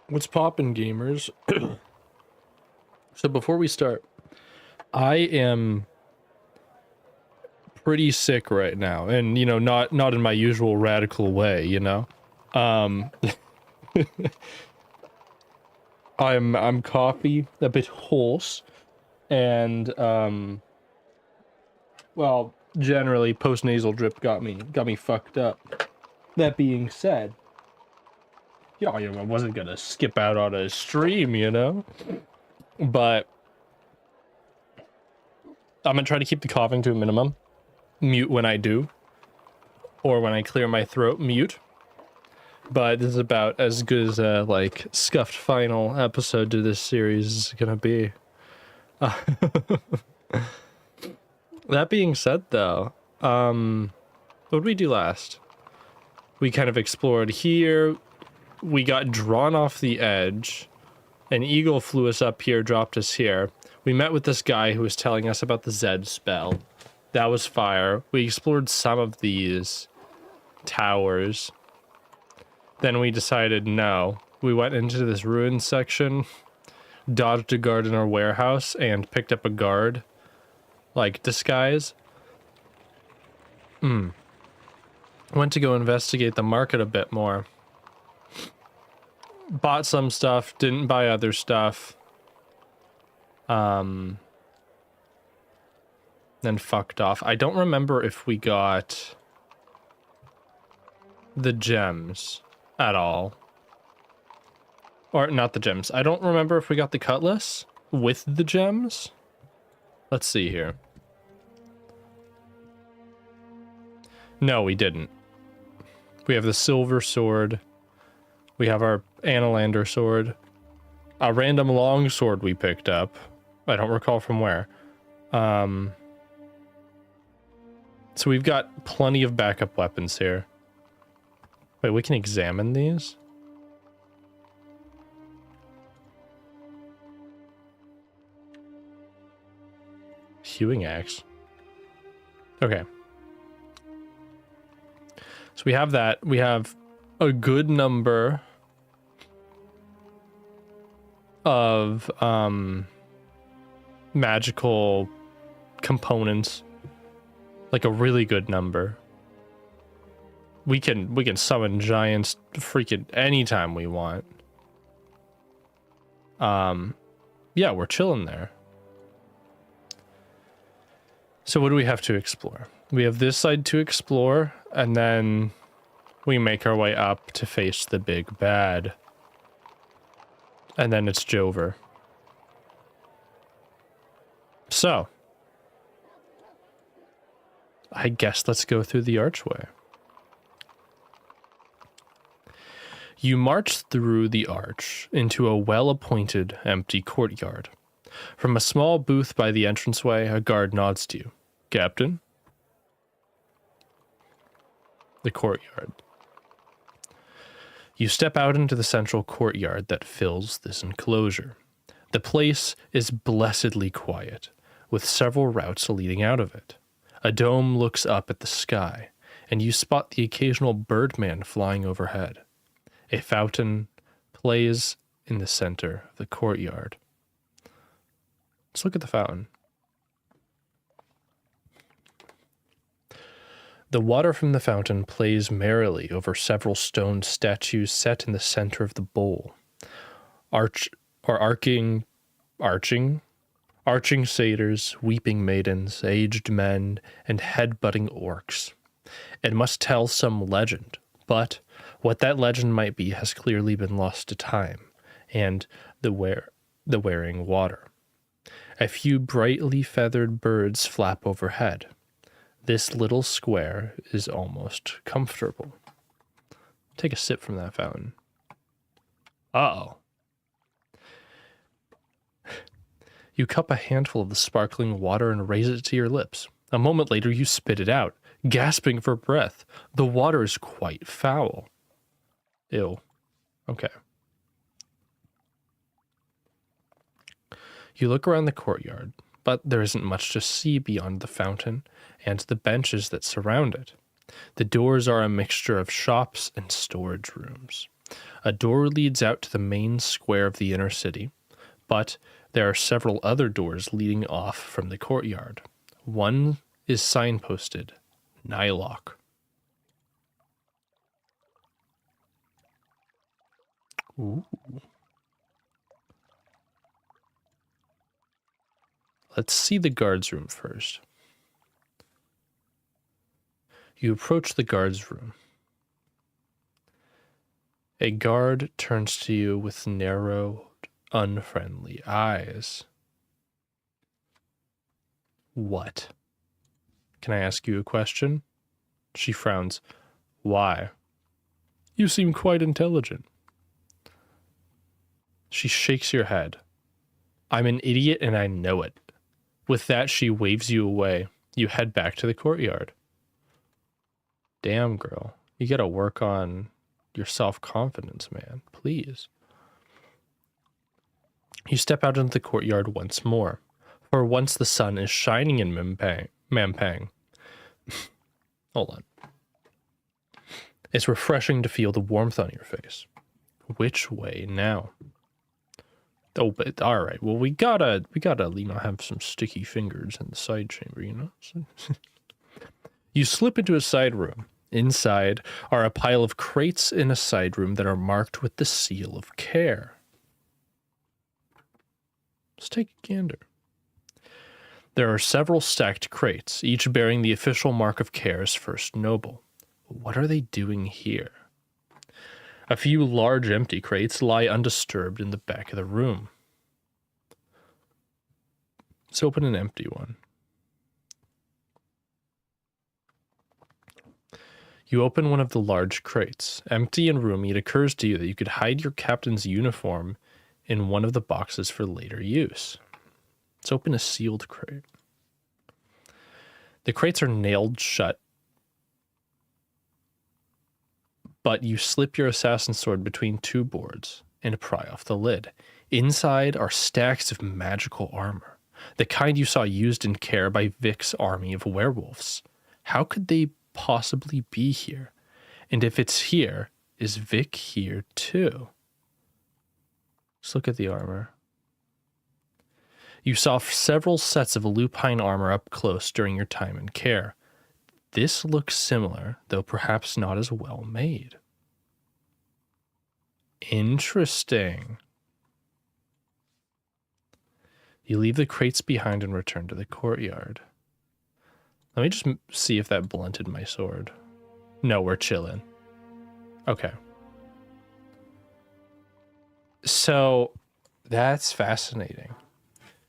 What's poppin', gamers? So before we start, I am pretty sick right now, and not in my usual radical way, Um, I'm coffee, a bit hoarse, and well, generally post-nasal drip got me fucked up. That being said, I wasn't gonna skip out on a stream, but I'm gonna try to keep the coughing to a minimum. Mute when I do, or when I clear my throat, mute. But this is about as good as a, like, scuffed final episode to this series is gonna be. That being said, though, what did we do last? We kind of explored here. We got drawn off the edge. An eagle flew us up here, dropped us here. We met with this guy who was telling us about the Zed spell. That was fire. We explored some of these towers. Then we decided no. We went into this ruin section, dodged a guard in our warehouse, and picked up a guard, like, disguise. Went to go investigate the market a bit more. Bought some stuff, didn't buy other stuff. Then fucked off. I don't remember if we got the gems at all. Or not the gems. I don't remember if we got the cutlass with the gems. Let's see here. No, we didn't. We have the silver sword. We have our Analander sword. A random long sword we picked up. I don't recall from where. So we've got plenty of backup weapons here. Wait, we can examine these? Hewing axe. Okay. So we have that. We have a good number of magical components. Like a really good number. We can summon giants freaking anytime we want. Yeah, we're chilling there. So what do we have to explore? We have this side to explore, and then we make our way up to face the big bad. And then it's Jover. So, I guess let's go through the archway. You march through the arch into a well-appointed empty courtyard. From a small booth by the entranceway, a guard nods to you. Captain? The courtyard. You step out into the central courtyard that fills this enclosure. The place is blessedly quiet, with several routes leading out of it. A dome looks up at the sky, and you spot the occasional birdman flying overhead. A fountain plays in the center of the courtyard. Let's look at the fountain. The water from the fountain plays merrily over several stone statues set in the center of the bowl. Arching satyrs, weeping maidens, aged men, and head-butting orcs. It must tell some legend, but what that legend might be has clearly been lost to time and the wearing water. A few brightly feathered birds flap overhead. This little square is almost comfortable. Take a sip from that fountain. Uh-oh. You cup a handful of the sparkling water and raise it to your lips. A moment later, you spit it out, gasping for breath. The water is quite foul. Ew. Okay. You look around the courtyard, but there isn't much to see beyond the fountain and the benches that surround it. The doors are a mixture of shops and storage rooms. A door leads out to the main square of the inner city, but there are several other doors leading off from the courtyard. One is signposted, Nylock. Ooh. Let's see the guard's room first. You approach the guard's room. A guard turns to you with narrowed, unfriendly eyes. What? Can I ask you a question? She frowns. Why? You seem quite intelligent. She shakes your head. I'm an idiot and I know it. With that, she waves you away. You head back to the courtyard. Damn, girl. You gotta work on your self-confidence, man. Please. You step out into the courtyard once more. For once the sun is shining in Mampang. Hold on. It's refreshing to feel the warmth on your face. Which way now? Oh, but all right. Well, we gotta, have some sticky fingers in the side chamber, You slip into a side room. Inside are a pile of crates in a side room that are marked with the seal of care. Let's take a gander. There are several stacked crates, each bearing the official mark of care as First Noble. What are they doing here? A few large empty crates lie undisturbed in the back of the room. Let's open an empty one. You open one of the large crates. Empty and roomy, it occurs to you that you could hide your captain's uniform in one of the boxes for later use. Let's open a sealed crate. The crates are nailed shut, but you slip your assassin's sword between two boards and pry off the lid. Inside are stacks of magical armor, the kind you saw used in care by Vic's army of werewolves. How could they possibly be here? And if it's here, is Vic here too? Let's look at the armor. You saw several sets of lupine armor up close during your time in care. This looks similar, though perhaps not as well made. Interesting. You leave the crates behind and return to the courtyard. Let me just see if that blunted my sword. No, we're chilling. Okay. So, that's fascinating.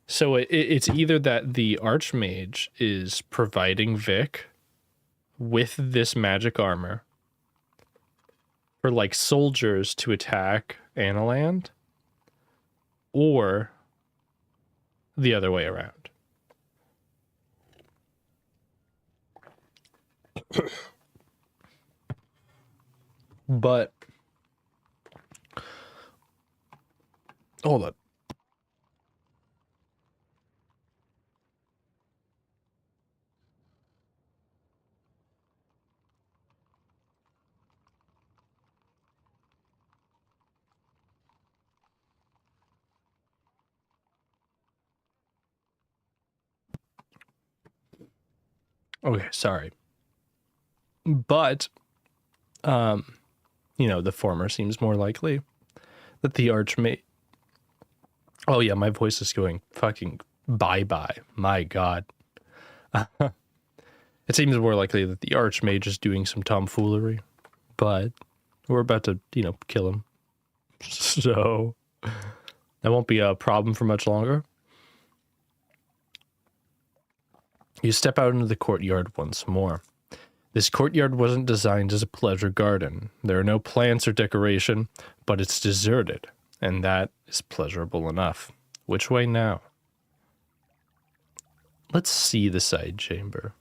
So it's either that the Archmage is providing Vic with this magic armor for like soldiers to attack Analand, or the other way around. But hold on. Okay, sorry. But the former seems more likely. That the Archmage... Oh yeah, my voice is going fucking bye-bye. My god. It seems more likely that the Archmage is doing some tomfoolery. But we're about to, kill him. So that won't be a problem for much longer. You step out into the courtyard once more. This courtyard wasn't designed as a pleasure garden. There are no plants or decoration, but it's deserted, and that is pleasurable enough. Which way now? Let's see the side chamber.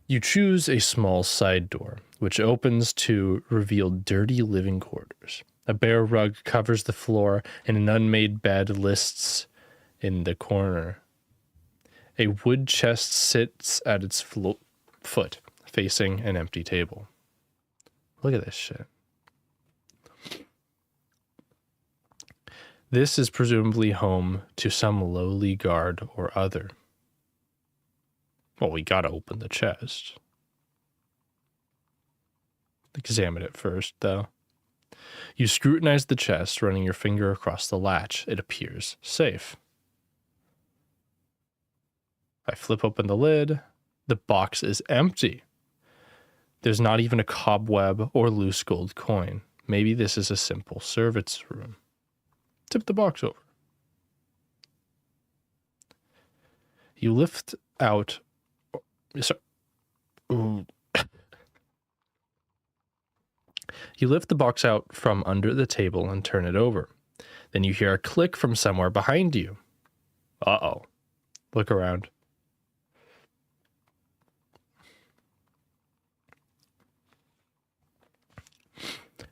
You choose a small side door, which opens to reveal dirty living quarters. A bare rug covers the floor, and an unmade bed lists in the corner. A wood chest sits at its foot, facing an empty table. Look at this shit. This is presumably home to some lowly guard or other. Well, we gotta open the chest. Examine it first, though. You scrutinize the chest, running your finger across the latch. It appears safe. I flip open the lid. The box is empty. There's not even a cobweb or loose gold coin. Maybe this is a simple servant's room. Tip the box over. You lift out... You lift the box out from under the table and turn it over. Then you hear a click from somewhere behind you. Uh-oh. Look around.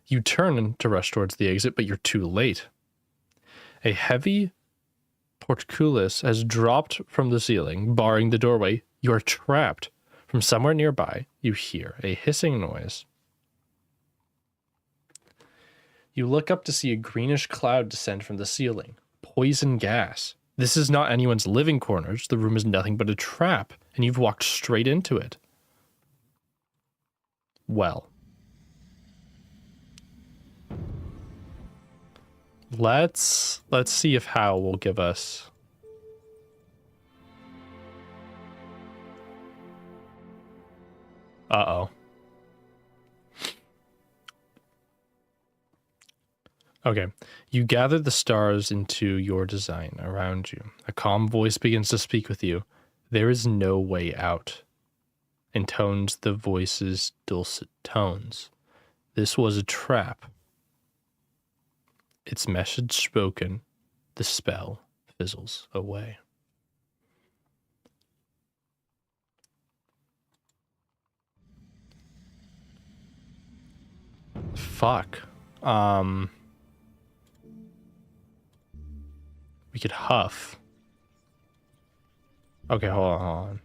You turn to rush towards the exit, but you're too late. A heavy portcullis has dropped from the ceiling, barring the doorway. You are trapped. From somewhere nearby, you hear a hissing noise. You look up to see a greenish cloud descend from the ceiling. Poison gas. This is not anyone's living quarters. The room is nothing but a trap, and you've walked straight into it. Well. Let's see if Hal will give us... Uh-oh. Okay. You gather the stars into your design around you. A calm voice begins to speak with you. There is no way out. Intones the voice's dulcet tones. This was a trap. Its message spoken, the spell fizzles away. Fuck. We could huff. Okay, hold on.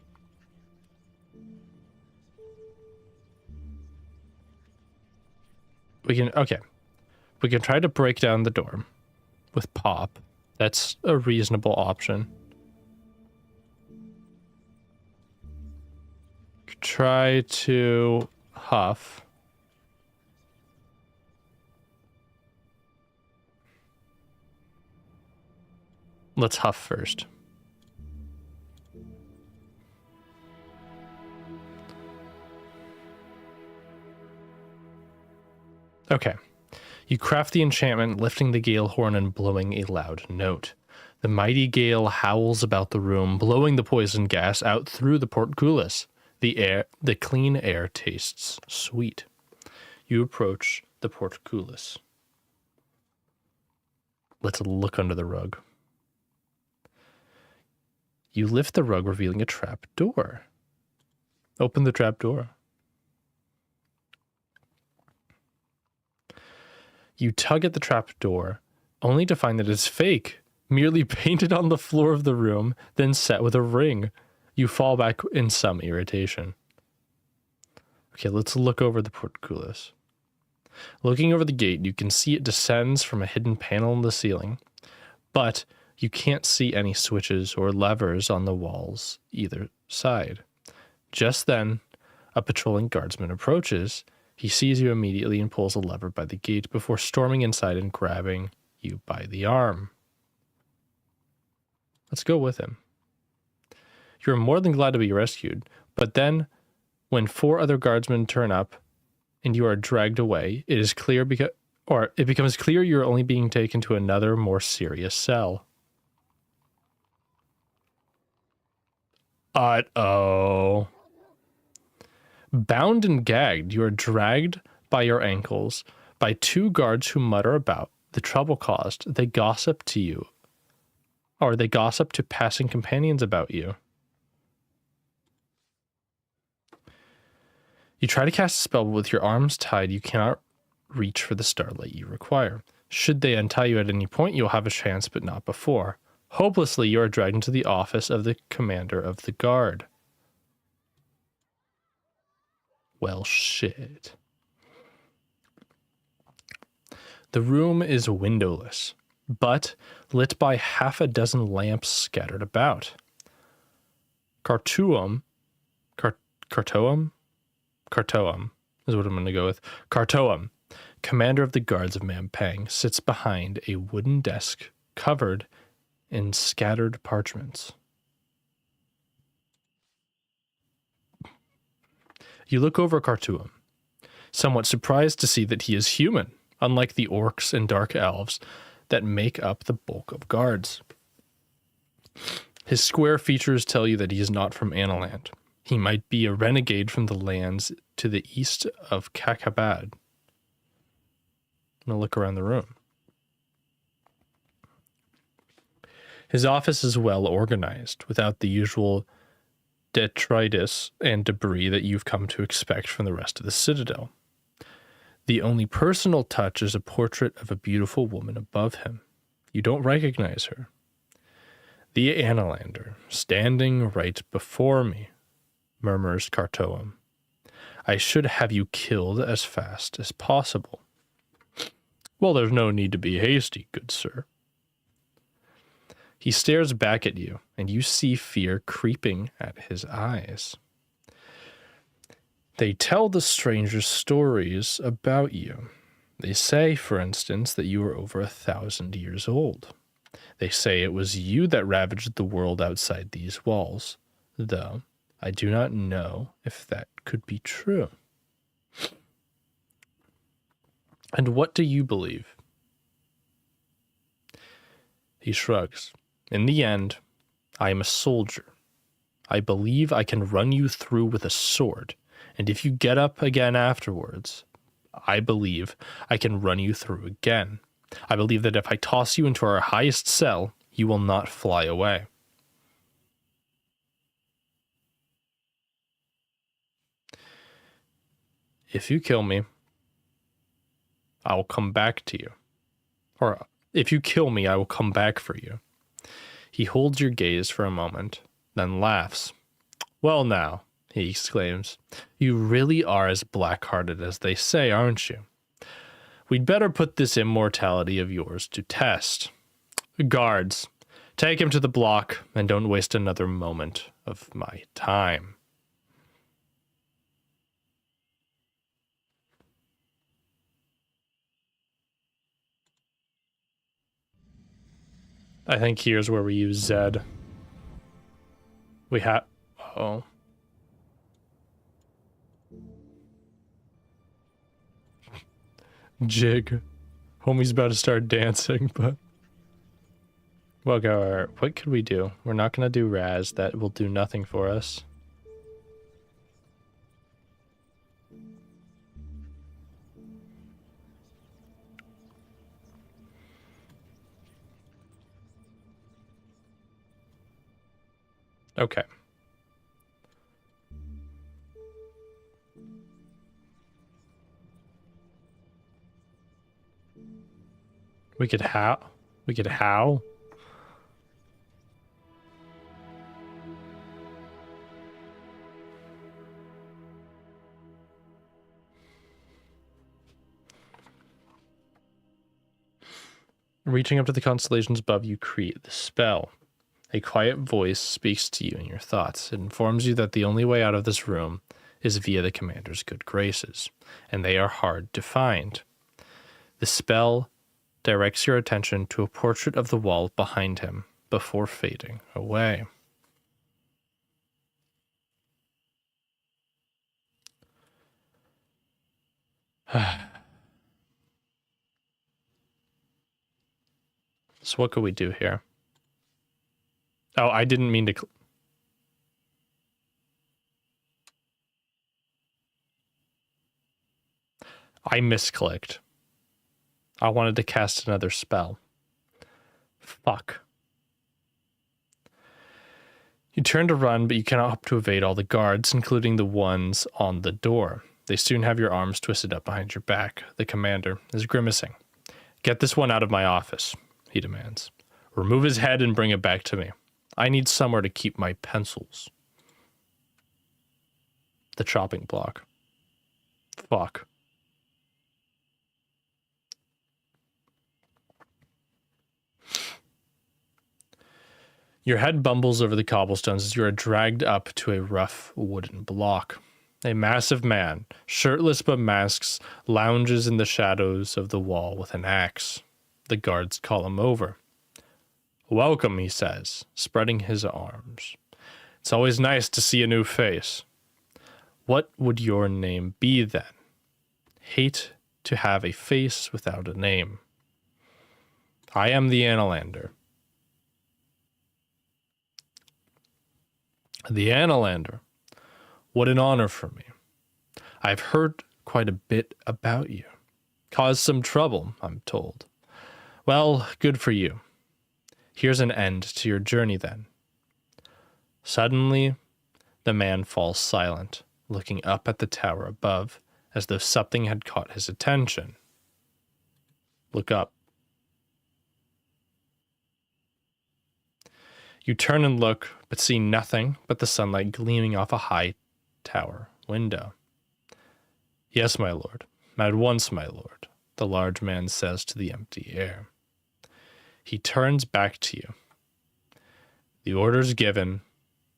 We can try to break down the door with pop. That's a reasonable option. Try to huff. Let's huff first. Okay. You craft the enchantment, lifting the gale horn and blowing a loud note. The mighty gale howls about the room, blowing the poison gas out through the portcullis. The clean air tastes sweet. You approach the portcullis. Let's look under the rug. You lift the rug, revealing a trap door. Open the trap door. You tug at the trap door, only to find that it's fake, merely painted on the floor of the room, then set with a ring. You fall back in some irritation. Okay, let's look over the portcullis. Looking over the gate, you can see it descends from a hidden panel in the ceiling, but you can't see any switches or levers on the walls either side. Just then, a patrolling guardsman approaches. He sees you immediately and pulls a lever by the gate before storming inside and grabbing you by the arm. Let's go with him. You're more than glad to be rescued, but then, when 4 other guardsmen turn up and you are dragged away, it becomes clear you're only being taken to another, more serious cell. Uh-oh. Bound and gagged, you are dragged by your ankles by 2 guards who mutter about the trouble caused. They gossip to you, or they gossip to passing companions about you. You try to cast a spell, but with your arms tied, you cannot reach for the starlight you require. Should they untie you at any point, you'll have a chance, but not before. Hopelessly, you are dragged into the office of the commander of the guard. Well, shit. The room is windowless, but lit by half a dozen lamps scattered about. Cartoum is what I'm going to go with. Cartoum, commander of the guards of Mampang, sits behind a wooden desk covered in scattered parchments. You look over Cartoum, somewhat surprised to see that he is human, unlike the orcs and dark elves that make up the bulk of guards. His square features tell you that he is not from Analand. He might be a renegade from the lands to the east of Kakhabad. I'm going to look around the room. His office is well organized, without the usual detritus and debris that you've come to expect from the rest of the Citadel. The only personal touch is a portrait of a beautiful woman above him. You don't recognize her. The Analander, standing right before me, murmurs Cartoum. I should have you killed as fast as possible. Well, there's no need to be hasty, good sir. He stares back at you, and you see fear creeping at his eyes. They tell the strangers stories about you. They say, for instance, that you are over 1,000 years old. They say it was you that ravaged the world outside these walls, though I do not know if that could be true. And what do you believe? He shrugs. In the end, I am a soldier. I believe I can run you through with a sword, and if you get up again afterwards, I believe I can run you through again. I believe that if I toss you into our highest cell, you will not fly away. If you kill me, I will come back to you. Or, if you kill me, I will come back for you. He holds your gaze for a moment, then laughs. Well now, he exclaims, you really are as black-hearted as they say, aren't you? We'd better put this immortality of yours to test. Guards, take him to the block and don't waste another moment of my time. I think here's where we use Zed. We have... Oh. Jig. Homie's about to start dancing, but... Well, what could we do? We're not going to do Raz. That will do nothing for us. Okay. We could how? Reaching up to the constellations above you, create the spell. A quiet voice speaks to you in your thoughts. It informs you that the only way out of this room is via the commander's good graces, and they are hard to find. The spell directs your attention to a portrait of the wall behind him before fading away. So what could we do here? Oh, I didn't mean to... I misclicked. I wanted to cast another spell. Fuck. You turn to run, but you cannot hope to evade all the guards, including the ones on the door. They soon have your arms twisted up behind your back. The commander is grimacing. Get this one out of my office, he demands. Remove his head and bring it back to me. I need somewhere to keep my pencils. The chopping block. Fuck. Your head bumbles over the cobblestones as you are dragged up to a rough wooden block. A massive man, shirtless but masks, lounges in the shadows of the wall with an axe. The guards call him over. Welcome, he says, spreading his arms. It's always nice to see a new face. What would your name be then? Hate to have a face without a name. I am the Analander. The Analander. What an honor for me. I've heard quite a bit about you. Caused some trouble, I'm told. Well, good for you. Here's an end to your journey then. Suddenly, the man falls silent, looking up at the tower above, as though something had caught his attention. Look up. You turn and look, but see nothing but the sunlight gleaming off a high tower window. Yes, my lord. At once, my lord, the large man says to the empty air. He turns back to you. The orders given,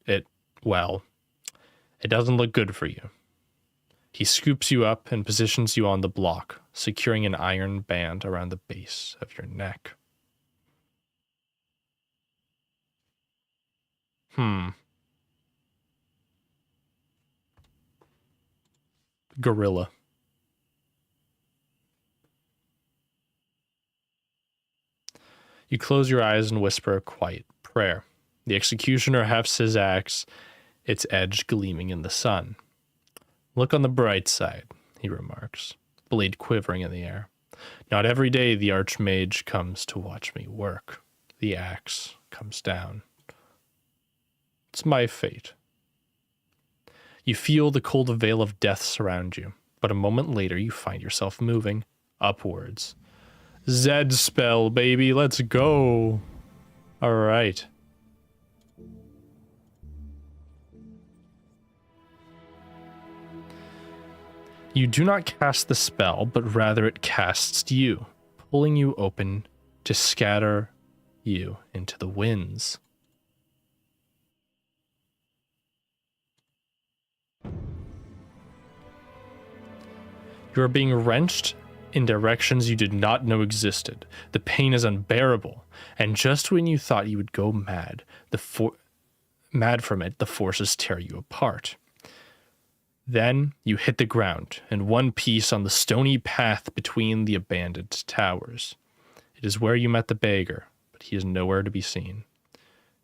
it doesn't look good for you. He scoops you up and positions you on the block, securing an iron band around the base of your neck. Gorilla. You close your eyes and whisper a quiet prayer. The executioner hefts his axe, its edge gleaming in the sun. Look on the bright side, he remarks, blade quivering in the air. Not every day the archmage comes to watch me work. The axe comes down. It's my fate. You feel the cold veil of death surround you, but a moment later you find yourself moving upwards. Zed spell, baby, let's go. All right. You do not cast the spell, but rather it casts you, pulling you open to scatter you into the winds. You are being wrenched in directions you did not know existed. The pain is unbearable, and just when you thought you would go mad, mad from it, the forces tear you apart. Then you hit the ground, in one piece on the stony path between the abandoned towers. It is where you met the beggar, but he is nowhere to be seen.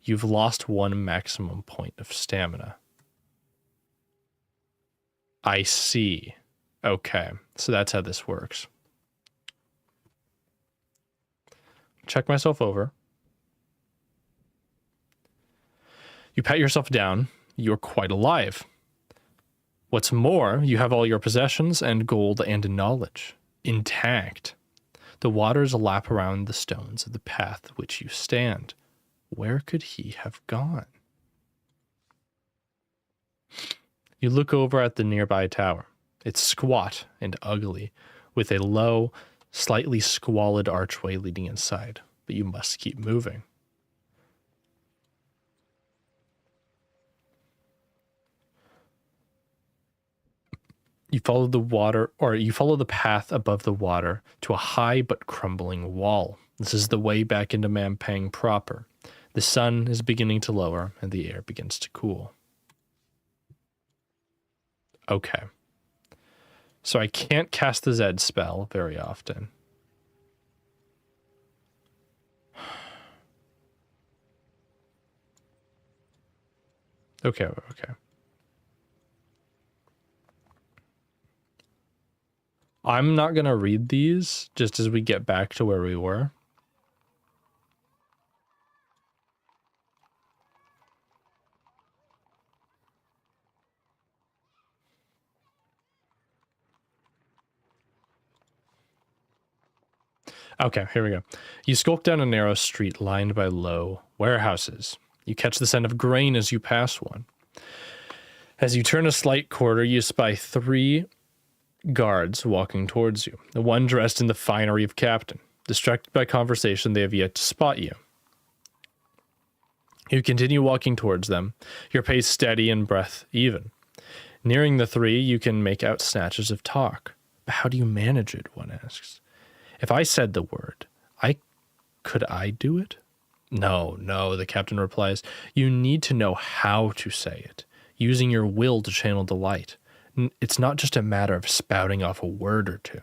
You've lost one maximum point of stamina. I see. Okay, so that's how this works. Check myself over. You pat yourself down. You're quite alive. What's more, you have all your possessions and gold and knowledge intact. The waters lap around the stones of the path which you stand. Where could he have gone? You look over at the nearby tower. It's squat and ugly, with a low, slightly squalid archway leading inside, but you must keep moving. You follow the path above the water to a high but crumbling wall. This is the way back into Mampang proper. The sun is beginning to lower and the air begins to cool. Okay. So I can't cast the Zed spell very often. Okay. I'm not going to read these just as we get back to where we were. Okay, here we go. You skulk down a narrow street lined by low warehouses. You catch the scent of grain as you pass one. As you turn a slight corner, you spy 3 guards walking towards you, the one dressed in the finery of captain. Distracted by conversation, they have yet to spot you. You continue walking towards them, your pace steady and breath even. Nearing the three, you can make out snatches of talk. But how do you manage it, one asks. If I said the word, could I do it? No, the captain replies. You need to know how to say it, using your will to channel the light. It's not just a matter of spouting off a word or two.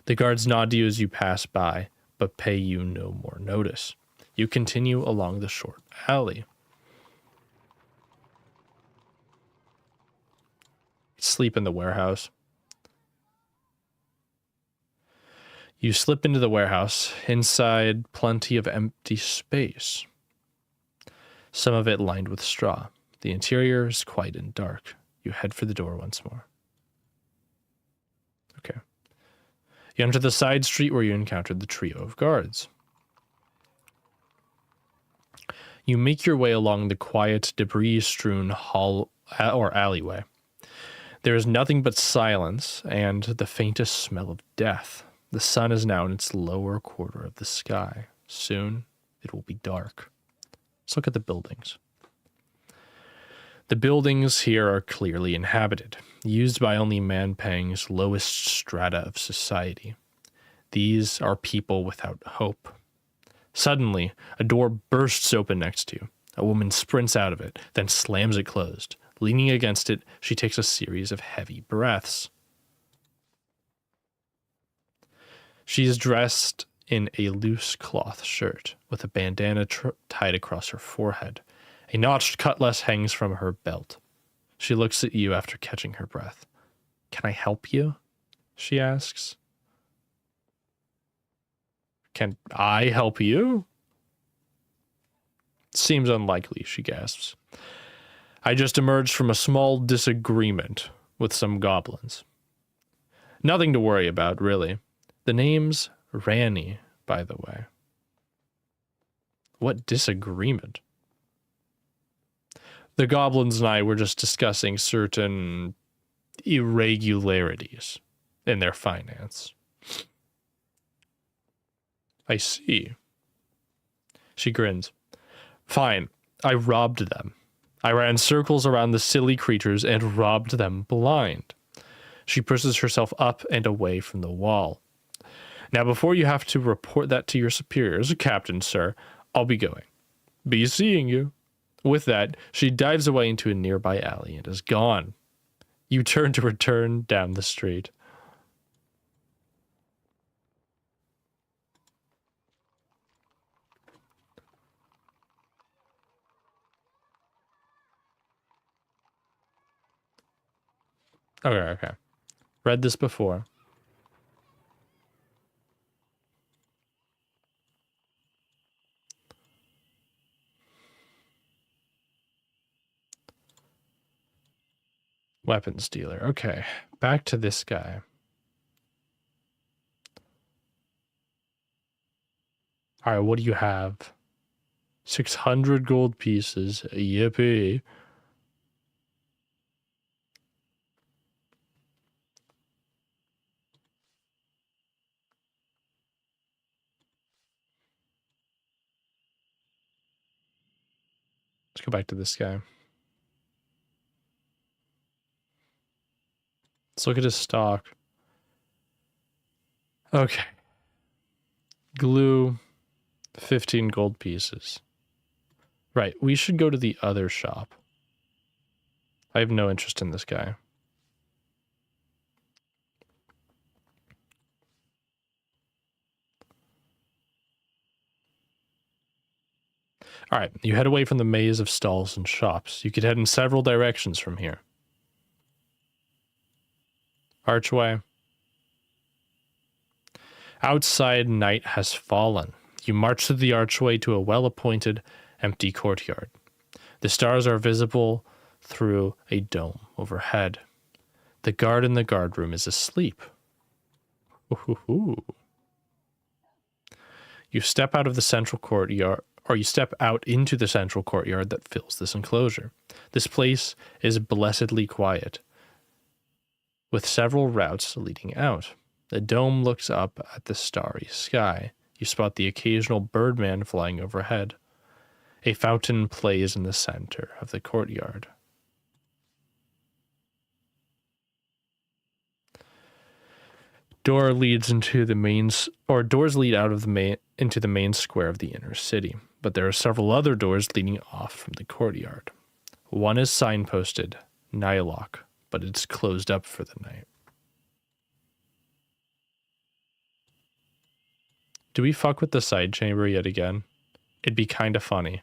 The guards nod to you as you pass by, but pay you no more notice. You continue along the short alley. Sleep in the warehouse. You slip into the warehouse. Inside, plenty of empty space. Some of it lined with straw. The interior is quiet and dark. You head for the door once more. Okay. You enter the side street where you encountered the trio of guards. You make your way along the quiet, debris-strewn hall or alleyway. There is nothing but silence and the faintest smell of death. The sun is now in its lower quarter of the sky. Soon, it will be dark. Let's look at the buildings. The buildings here are clearly inhabited, used by only Manpang's lowest strata of society. These are people without hope. Suddenly, a door bursts open next to you. A woman sprints out of it, then slams it closed. Leaning against it, she takes a series of heavy breaths. She is dressed in a loose cloth shirt, with a bandana tied across her forehead. A notched cutlass hangs from her belt. She looks at you after catching her breath. Can I help you? She asks. Can I help you? Seems unlikely, she gasps. I just emerged from a small disagreement with some goblins. Nothing to worry about, really. The name's Ranny, by the way. What disagreement? The goblins and I were just discussing certain irregularities in their finance. I see. She grins. Fine, I robbed them. I ran circles around the silly creatures and robbed them blind. She pushes herself up and away from the wall. Now, before you have to report that to your superiors, Captain, sir, I'll be going. Be seeing you. With that, she dives away into a nearby alley and is gone. You turn to return down the street. Okay. Read this before. Weapons dealer. Okay, back to this guy. All right, what do you have? 600 gold pieces. Yippee. Let's go back to this guy. Let's look at his stock. Okay. Glue, 15 gold pieces. Right, we should go to the other shop. I have no interest in this guy. All right, you head away from the maze of stalls and shops. You could head in several directions from here. Archway. Outside, night has fallen. You march through the archway to a well-appointed, empty courtyard. The stars are visible through a dome overhead. The guard in the guard room is asleep. Ooh. You step out of the central courtyard, or you step out into the central courtyard that fills this enclosure. This place is blessedly quiet. with several routes leading out. The dome looks up at the starry sky. You spot the occasional birdman flying overhead. A fountain plays in the center of the courtyard. Doors lead out of the into the main square of the inner city, but there are several other doors leading off from the courtyard. One is signposted Nylock, but it's closed up for the night. Do we fuck with the side chamber yet again? It'd be kind of funny.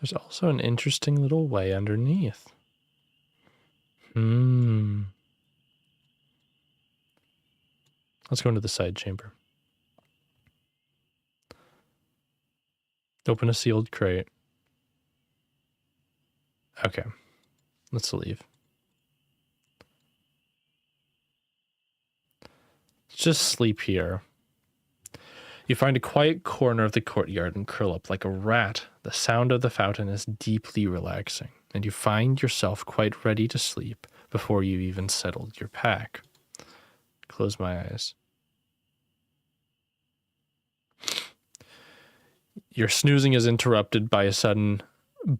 There's also an interesting little way underneath. Let's go into the side chamber. Open a sealed crate. Okay. Let's leave. Let's just sleep here. You find a quiet corner of the courtyard and curl up like a rat. The sound of the fountain is deeply relaxing, and you find yourself quite ready to sleep before you've even settled your pack. Close my eyes. Your snoozing is interrupted by a sudden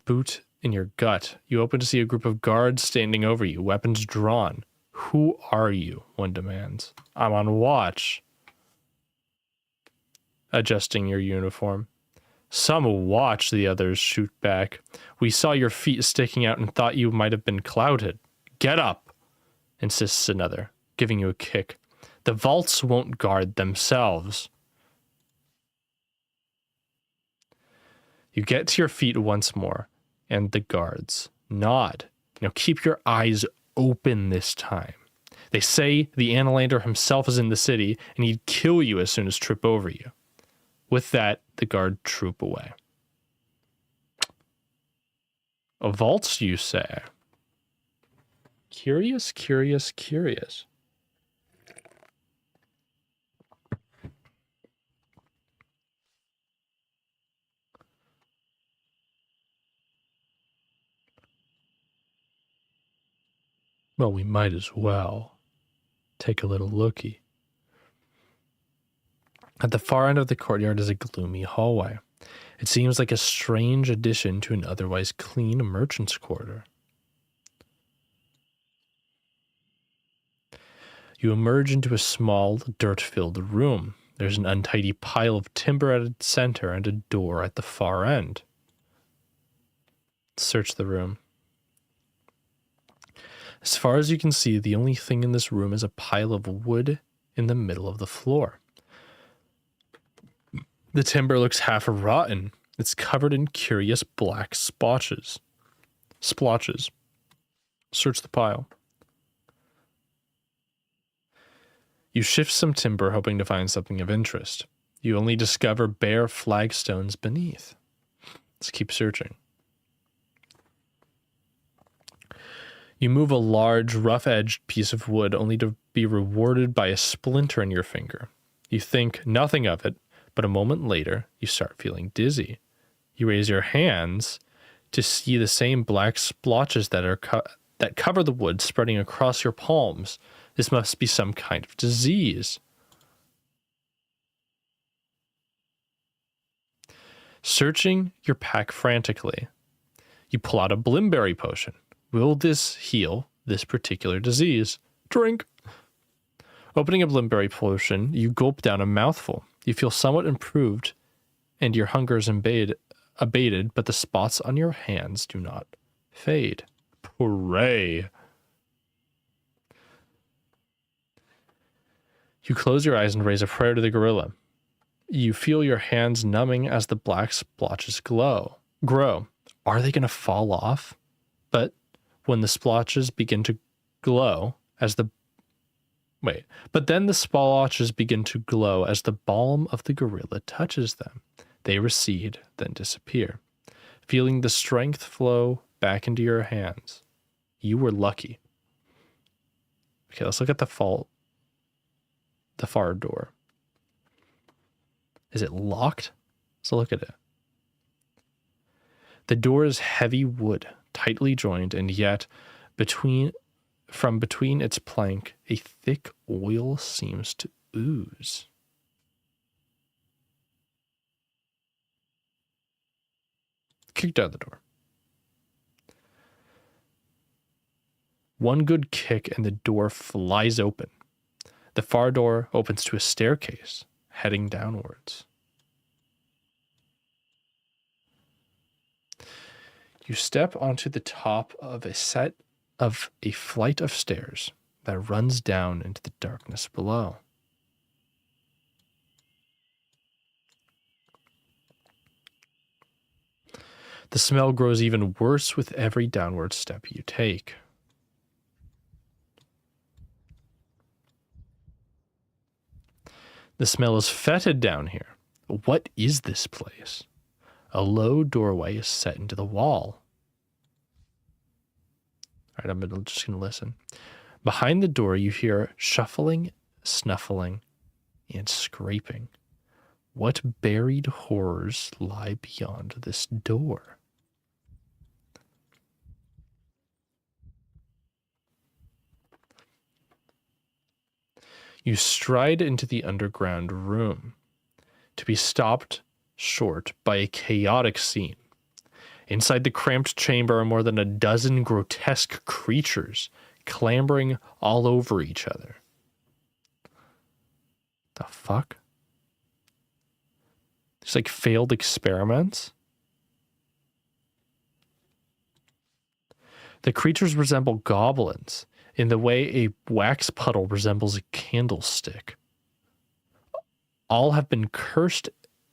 boot in your gut. You open to see a group of guards standing over you, weapons drawn. Who are you? One demands. I'm on watch. Adjusting your uniform. Some watch, the others shoot back. We saw your feet sticking out and thought you might have been clouted. Get up, insists another, giving you a kick. The vaults won't guard themselves. You get to your feet once more, and the guards nod. Now keep your eyes open this time. They say the Annilander himself is in the city, and he'd kill you as soon as trip over you. With that, the guard troop away. A vault, you say? Curious, curious, curious. Well, we might as well take a little looky. At the far end of the courtyard is a gloomy hallway. It seems like a strange addition to an otherwise clean merchant's quarter. You emerge into a small, dirt-filled room. There's an untidy pile of timber at its center and a door at the far end. Search the room. As far as you can see, the only thing in this room is a pile of wood in the middle of the floor. The timber looks half rotten. It's covered in curious black splotches. Search the pile. You shift some timber, hoping to find something of interest. You only discover bare flagstones beneath. Let's keep searching. You move a large, rough-edged piece of wood only to be rewarded by a splinter in your finger. You think nothing of it, but a moment later, you start feeling dizzy. You raise your hands to see the same black splotches that cover the wood spreading across your palms. This must be some kind of disease. Searching your pack frantically, you pull out a blimberry potion. Will this heal this particular disease? Drink. Opening a blimberry potion, you gulp down a mouthful. You feel somewhat improved, and your hunger is abated, but the spots on your hands do not fade. Hooray! You close your eyes and raise a prayer to the gorilla. You feel your hands numbing as the black splotches grow. Are they going to fall off? But when the splotches begin to glow then the splotches begin to glow as the balm of the gorilla touches them. They recede, then disappear. feeling the strength flow back into your hands. You were lucky. Okay, let's look at the far door. Is it locked? Let's look at it. The door is heavy wood, tightly joined, and yet from between its plank, a thick oil seems to ooze. Kicked out the door. One good kick and the door flies open. The far door opens to a staircase heading downwards. You step onto the top of a flight of stairs that runs down into the darkness below. The smell grows even worse with every downward step you take. The smell is fetid down here. What is this place? A low doorway is set into the wall. All right, I'm just going to listen. Behind the door, you hear shuffling, snuffling, and scraping. What buried horrors lie beyond this door? You stride into the underground room, to be stopped short by a chaotic scene. Inside the cramped chamber are more than a dozen grotesque creatures clambering all over each other. The fuck? It's like failed experiments. The creatures resemble goblins in the way a wax puddle resembles a candlestick. All have been cursed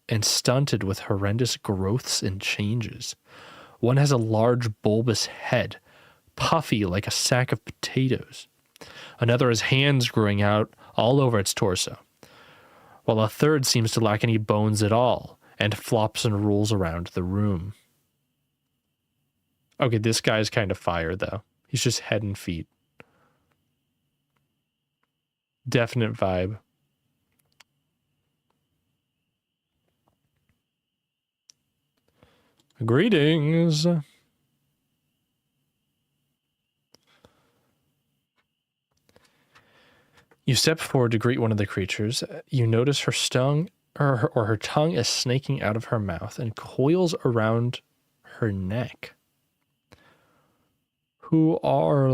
and stunted with horrendous growths and changes. One has a large bulbous head, puffy like a sack of potatoes. Another has hands growing out all over its torso, while a third seems to lack any bones at all and flops and rolls around the room. Okay, this guy's kind of fire, though. He's just head and feet. Definite vibe. Greetings. You step forward to greet one of the creatures. You notice her tongue is snaking out of her mouth and coils around her neck. Who are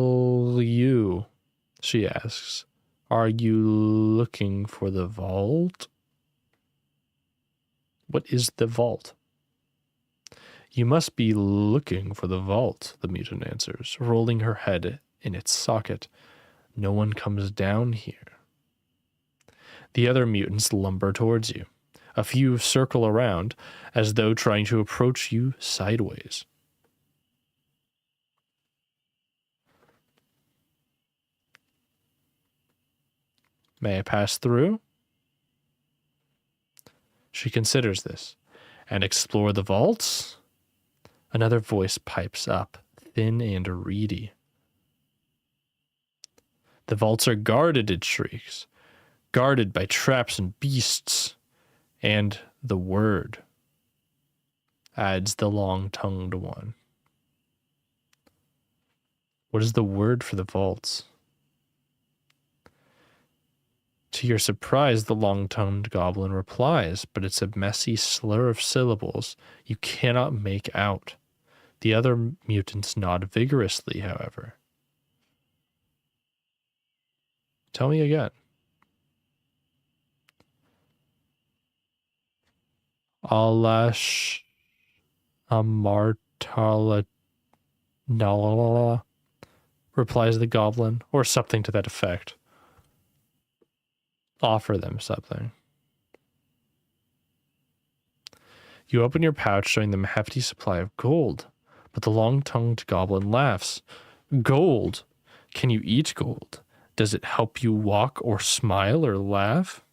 you? She asks. Are you looking for the vault? What is the vault? You must be looking for the vault, the mutant answers, rolling her head in its socket. No one comes down here. The other mutants lumber towards you. A few circle around, as though trying to approach you sideways. May I pass through? She considers this. And explore the vaults? Another voice pipes up, thin and reedy. The vaults are guarded, it shrieks. Guarded by traps and beasts. And the word, adds the long-tongued one. What is the word for the vaults? To your surprise, the long-tongued goblin replies, but it's a messy slur of syllables you cannot make out. The other mutants nod vigorously, however. Tell me again. Alash Amartala Nala, replies the goblin, or something to that effect. Offer them something. You open your pouch, showing them a hefty supply of gold, but the long-tongued goblin laughs. Gold? Can you eat gold? Does it help you walk or smile or laugh?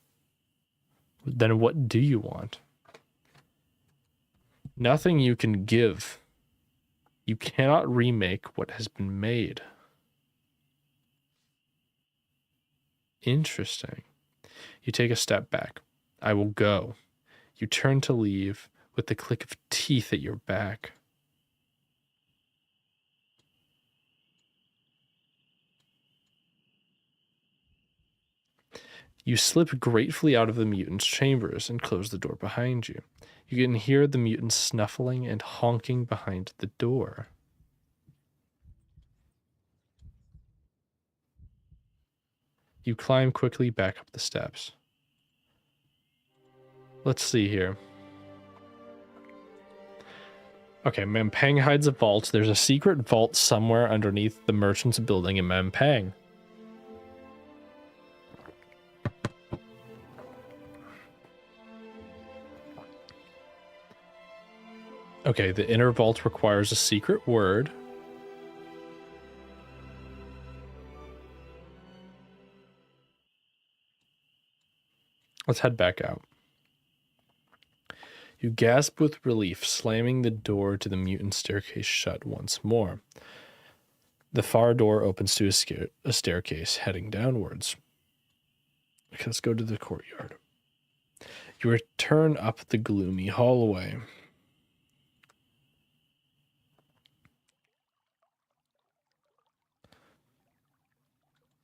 Then what do you want? Nothing you can give. You cannot remake what has been made. Interesting. You take a step back. I will go. You turn to leave with the click of teeth at your back. You slip gratefully out of the mutant's chambers and close the door behind you. You can hear the mutant snuffling and honking behind the door. You climb quickly back up the steps. Let's see here. Okay, Mampang hides a vault. There's a secret vault somewhere underneath the merchant's building in Mampang. Okay, the inner vault requires a secret word. Let's head back out. You gasp with relief, slamming the door to the mutant staircase shut once more. The far door opens to a staircase heading downwards. Okay, let's go to the courtyard. You return up the gloomy hallway.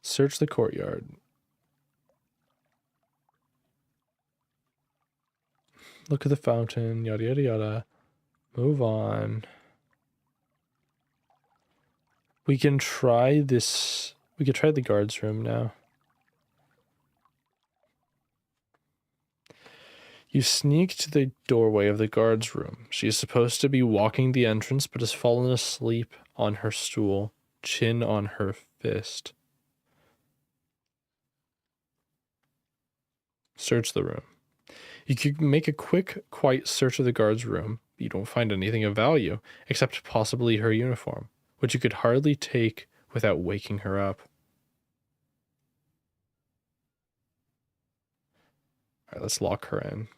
Search the courtyard. Look at the fountain, yada yada yada. Move on. We can try this. We could try the guard's room now. You sneak to the doorway of the guard's room. She is supposed to be walking the entrance, but has fallen asleep on her stool, chin on her fist. Search the room. You can make a quick, quiet search of the guard's room. You don't find anything of value, except possibly her uniform, which you could hardly take without waking her up. All right, let's lock her in.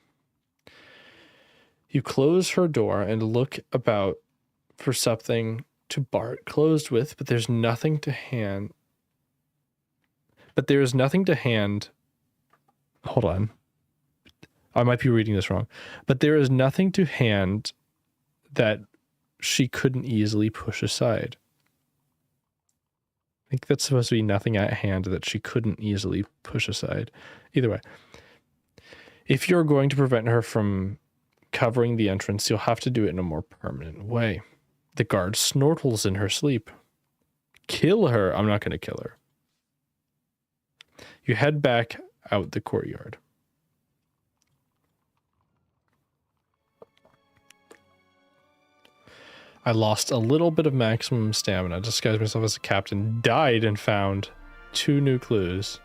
You close her door and look about for something to bar it closed with, but there's nothing to hand. Hold on. I might be reading this wrong. But there is nothing to hand that she couldn't easily push aside. I think that's supposed to be nothing at hand that she couldn't easily push aside. Either way. If you're going to prevent her from covering the entrance, you'll have to do it in a more permanent way. The guard snortles in her sleep. Kill her. I'm not going to kill her. You head back out the courtyard. I lost a little bit of maximum stamina, disguised myself as a captain, died, and found 2 new clues.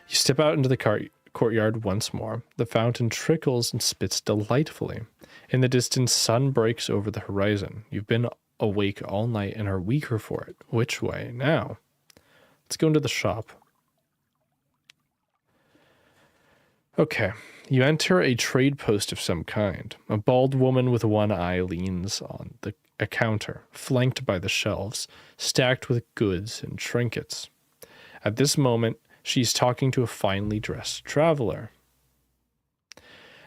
You step out into the courtyard once more. The fountain trickles and spits delightfully. In the distance, sun breaks over the horizon. You've been awake all night and are weaker for it. Which way now? Let's go into the shop. Okay, you enter a trade post of some kind. A bald woman with one eye leans on a counter, flanked by the shelves, stacked with goods and trinkets. At this moment, she's talking to a finely dressed traveler.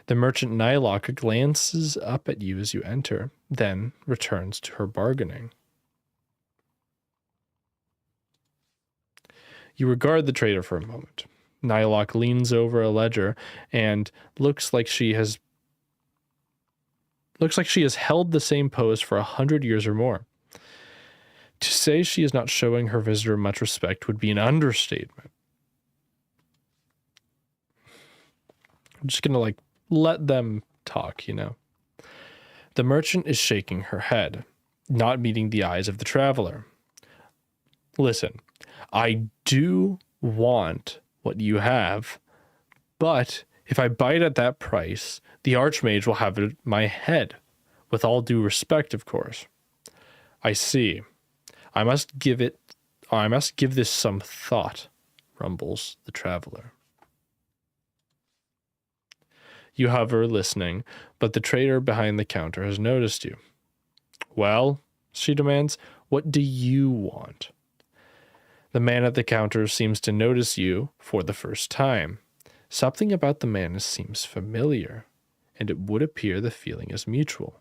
The merchant Nylok glances up at you as you enter, then returns to her bargaining. You regard the trader for a moment. Nylok leans over a ledger and looks like she has held the same pose for 100 years or more. To say she is not showing her visitor much respect would be an understatement. I'm just gonna let them talk, you know. The merchant is shaking her head, not meeting the eyes of the traveler. Listen, I do want what you have, but if I buy it at that price, the Archmage will have it at my head, with all due respect, of course. I see. I must give this some thought, rumbles the traveler. You hover, listening, but the trader behind the counter has noticed you. Well, she demands, what do you want? The man at the counter seems to notice you for the first time. Something about the man seems familiar, and it would appear the feeling is mutual.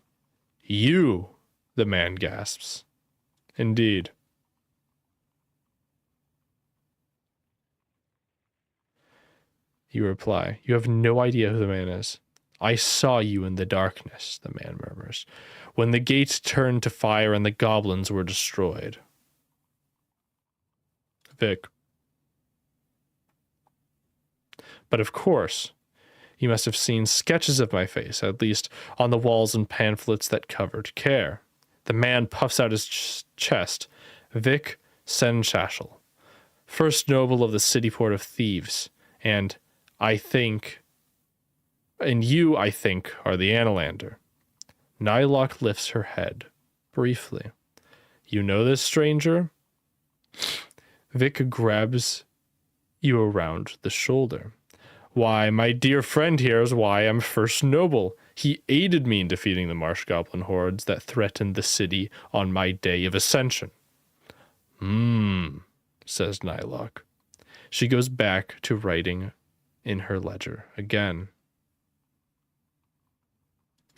You, the man gasps. Indeed. You reply, you have no idea who the man is. I saw you in the darkness, the man murmurs, when the gates turned to fire and the goblins were destroyed. Vic. But of course, you must have seen sketches of my face, at least on the walls and pamphlets that covered Care. The man puffs out his chest. Vic Senchashel, first noble of the city port of thieves, and you, I think, are the Analander. Nylock lifts her head, briefly. You know this stranger? Vic grabs you around the shoulder. Why, my dear friend here is why I'm first noble. He aided me in defeating the marsh goblin hordes that threatened the city on my day of ascension. Says Nylock. She goes back to writing in her ledger again.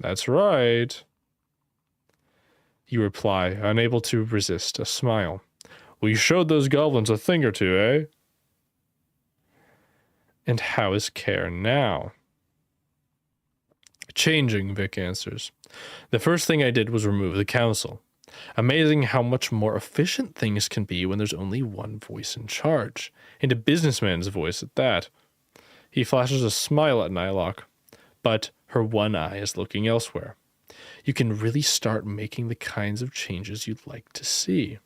That's right. You reply, unable to resist a smile. We showed those goblins a thing or two, eh? And how is Care now? Changing, Vic answers. The first thing I did was remove the council. Amazing how much more efficient things can be when there's only one voice in charge, and a businessman's voice at that. He flashes a smile at Nylock, but her one eye is looking elsewhere. You can really start making the kinds of changes you'd like to see.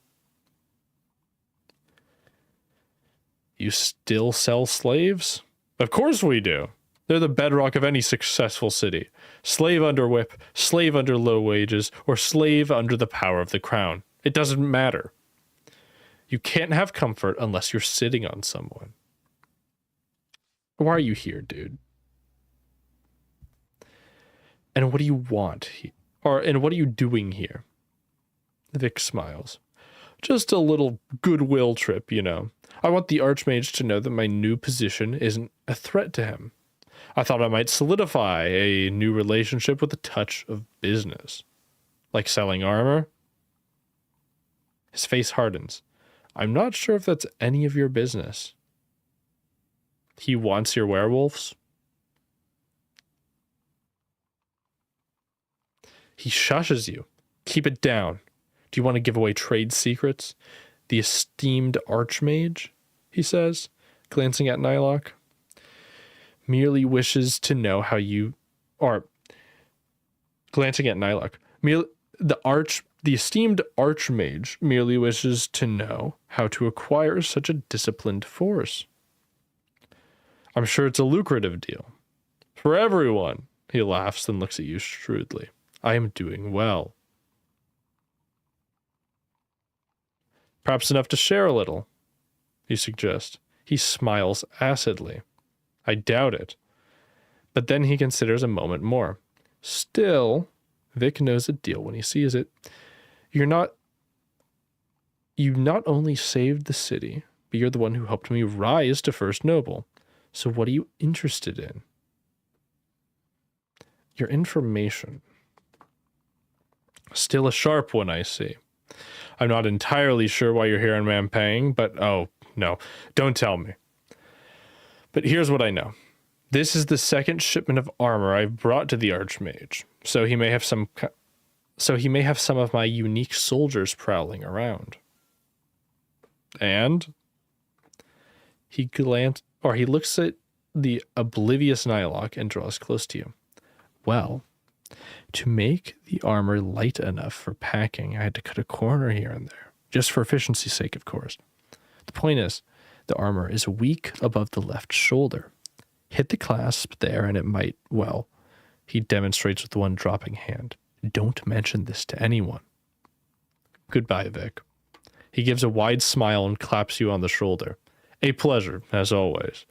You still sell slaves? Of course we do. They're the bedrock of any successful city. Slave under whip, slave under low wages, or slave under the power of the crown. It doesn't matter. You can't have comfort unless you're sitting on someone. Why are you here, dude? And what do you want? And what are you doing here? Vic smiles. Just a little goodwill trip, you know. I want the Archmage to know that my new position isn't a threat to him. I thought I might solidify a new relationship with a touch of business. Like selling armor? His face hardens. I'm not sure if that's any of your business. He wants your werewolves? He shushes you. Keep it down. Do you want to give away trade secrets? The esteemed Archmage, he says, glancing at Nylock, merely wishes to know how you are. Glancing at Nylock, the esteemed Archmage merely wishes to know how to acquire such a disciplined force. I'm sure it's a lucrative deal. For everyone, he laughs and looks at you shrewdly. I am doing well. Perhaps enough to share a little, you suggest. He smiles acidly. I doubt it. But then he considers a moment more. Still, Vic knows a deal when he sees it. You not only saved the city, but you're the one who helped me rise to First Noble. So what are you interested in? Your information. Still a sharp one, I see. I'm not entirely sure why you're here in Mampang, but oh, no, don't tell me. But here's what I know. This is the second shipment of armor I've brought to the Archmage, so he may have some of my unique soldiers prowling around. And he looks at the oblivious Nylock and draws close to you. Well, to make the armor light enough for packing, I had to cut a corner here and there, just for efficiency's sake, of course. The point is, the armor is weak above the left shoulder. Hit the clasp there and it might, well, he demonstrates with one dropping hand. Don't mention this to anyone. Goodbye, Vic. He gives a wide smile and claps you on the shoulder. A pleasure, as always.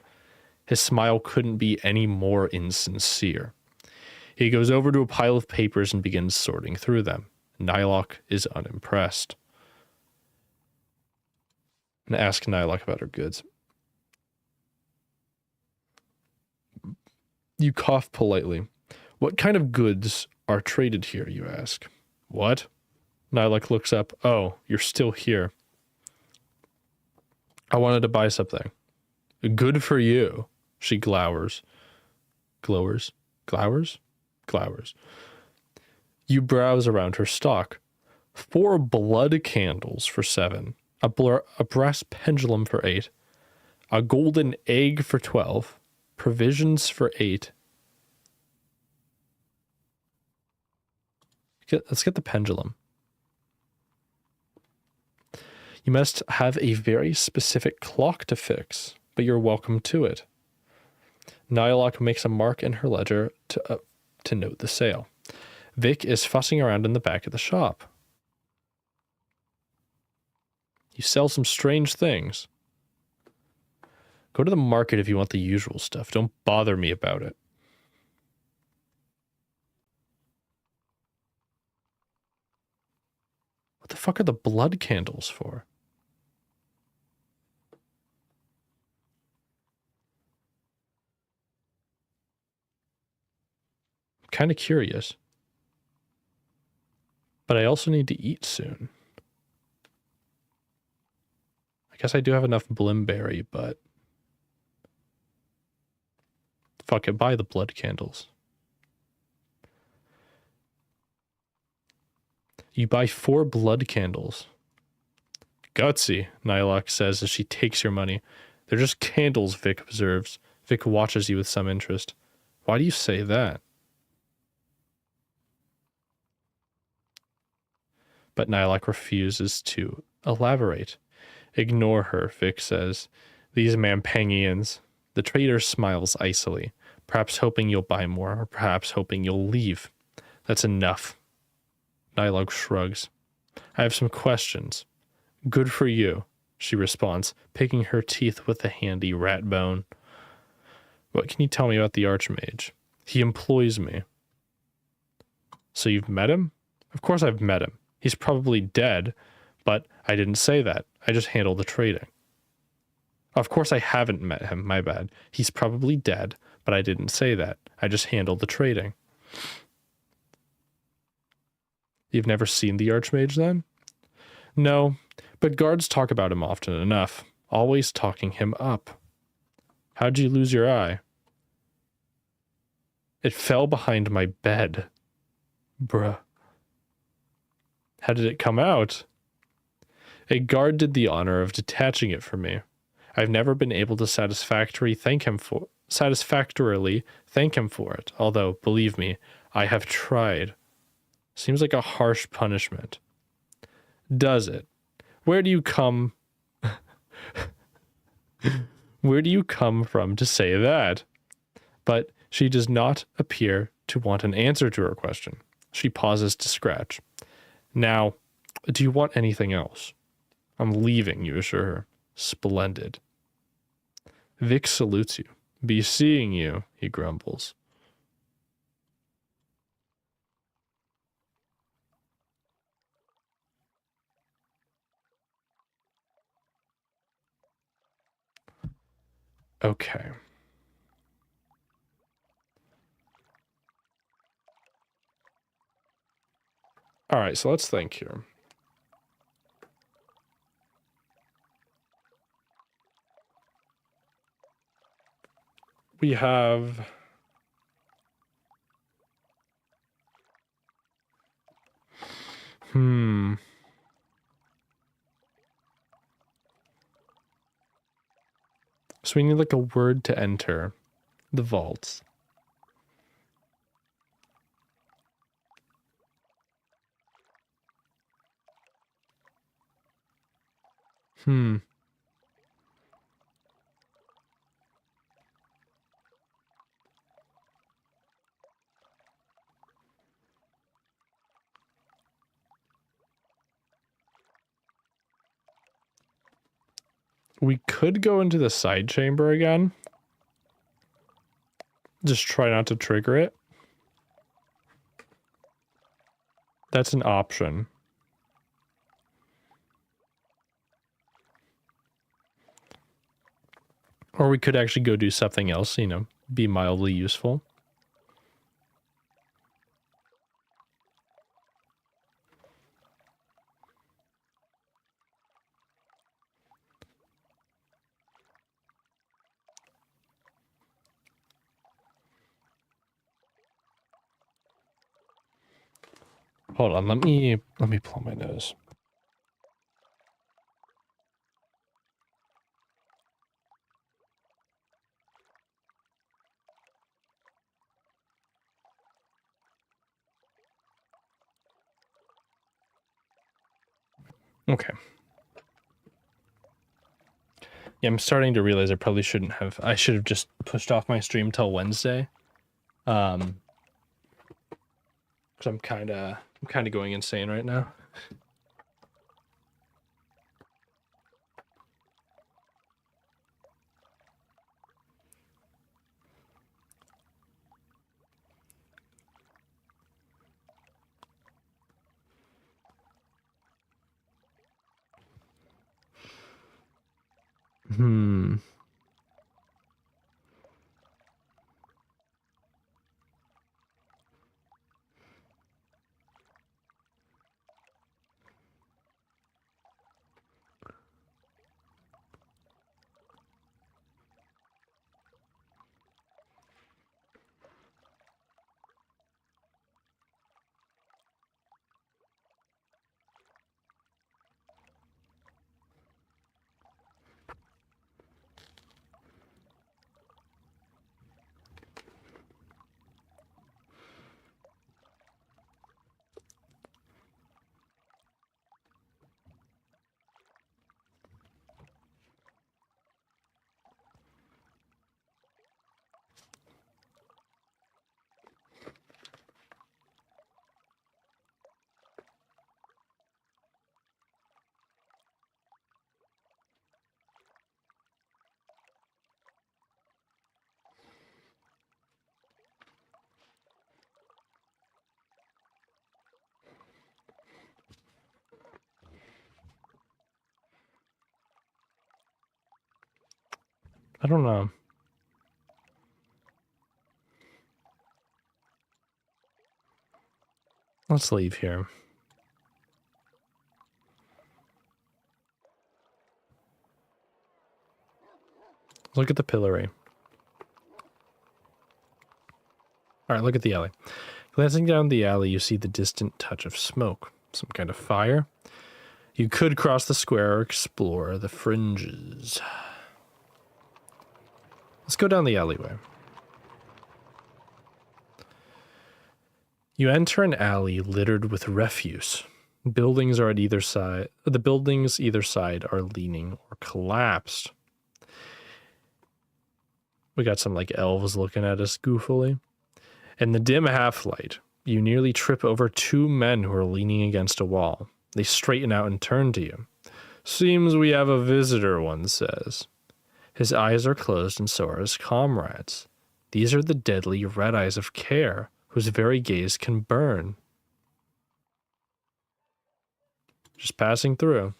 His smile couldn't be any more insincere. He goes over to a pile of papers and begins sorting through them. Nylock is unimpressed. And ask Nylock about her goods. You cough politely. What kind of goods are traded here, you ask? What? Nylock looks up. Oh, you're still here. I wanted to buy something. Good for you. She glowers. Glowers? Glowers? Glowers. You browse around her stock. 4 blood candles for 7. A brass pendulum for 8. A golden egg for 12. Provisions for 8. Let's get the pendulum. You must have a very specific clock to fix, but you're welcome to it. Nylock makes a mark in her ledger to note the sale. Vic is fussing around in the back of the shop. You sell some strange things. Go to the market if you want the usual stuff. Don't bother me about it. What the fuck are the blood candles for? I'm kind of curious. But I also need to eat soon. I guess I do have enough blimberry, but fuck it, buy the blood candles. You buy 4 blood candles. Gutsy, Nylock says as she takes your money. They're just candles, Vic observes. Vic watches you with some interest. Why do you say that? But Nylock refuses to elaborate. Ignore her, Vic says. These Mampangians. The trader smiles icily, perhaps hoping you'll buy more, or perhaps hoping you'll leave. That's enough. Nylock shrugs. I have some questions. Good for you, she responds, picking her teeth with a handy rat bone. What can you tell me about the Archmage? He employs me. So you've met him? Of course I've met him. He's probably dead, but I didn't say that. I just handle the trading. Of course I haven't met him, my bad. He's probably dead, but I didn't say that. I just handle the trading. You've never seen the Archmage then? No, but guards talk about him often enough, always talking him up. How'd you lose your eye? It fell behind my bed. Bruh. How did it come out? A guard did the honor of detaching it for me. I've never been able to satisfactorily thank him for it, although, believe me, I have tried. Seems like a harsh punishment. Does it? Where do you come from to say that? But she does not appear to want an answer to her question. She pauses to scratch. Now, do you want anything else? I'm leaving, you assure her. Splendid. Vic salutes you. Be seeing you, he grumbles. Okay. All right, so let's think here. We have so we need like a word to enter the vaults. We could go into the side chamber again. Just try not to trigger it. That's an option. Or we could actually go do something else, you know, be mildly useful. Hold on, let me blow my nose. Okay. Yeah, I'm starting to realize I probably shouldn't have. I should have just pushed off my stream till Wednesday. Because I'm kind of going insane right now. I don't know. Let's leave here. Look at the pillory. Alright, look at the alley. Glancing down the alley, you see the distant touch of smoke. Some kind of fire. You could cross the square or explore the fringes. Let's go down the alleyway. You enter an alley littered with refuse. Buildings are at either side. The buildings either side are leaning or collapsed. We got some like elves looking at us goofily. In the dim half-light, you nearly trip over two men who are leaning against a wall. They straighten out and turn to you. Seems we have a visitor, one says. His eyes are closed and so are his comrades. These are the deadly red eyes of Care, whose very gaze can burn. Just passing through.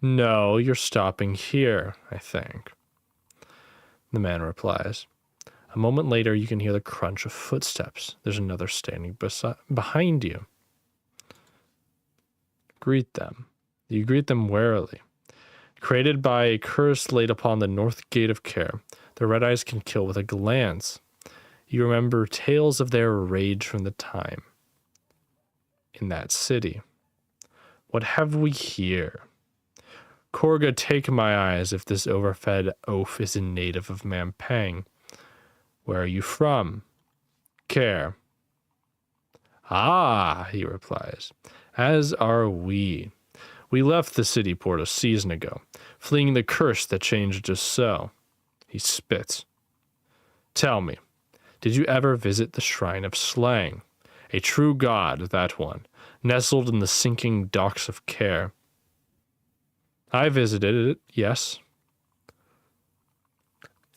No, you're stopping here, I think. The man replies. A moment later, you can hear the crunch of footsteps. There's another standing behind you. Greet them. You greet them warily. Created by a curse laid upon the north gate of Care, the red eyes can kill with a glance. You remember tales of their rage from the time in that city. What have we here? Korga, take my eyes if this overfed oaf is a native of Mampang. Where are you from? Care. Ah, he replies, as are we. We left the city port a season ago, fleeing the curse that changed us so. He spits. Tell me, did you ever visit the Shrine of Slang? A true god, that one, nestled in the sinking docks of Care. I visited it, yes.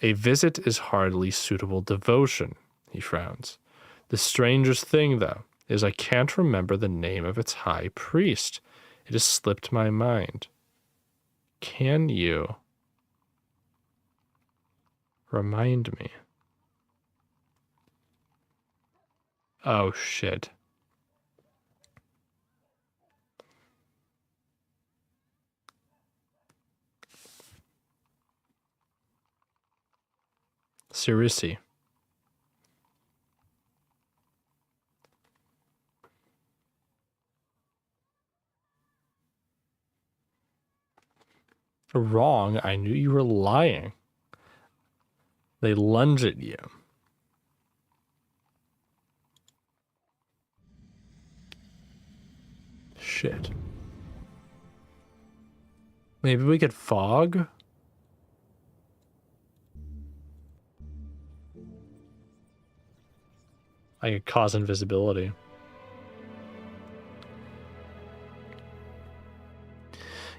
A visit is hardly suitable devotion, he frowns. The strangest thing, though, is I can't remember the name of its high priest. It has slipped my mind. Can you remind me? Oh, shit. Sorcery. Wrong. I knew you were lying. They lunge at you. Shit. Maybe we could fog? I could cause invisibility.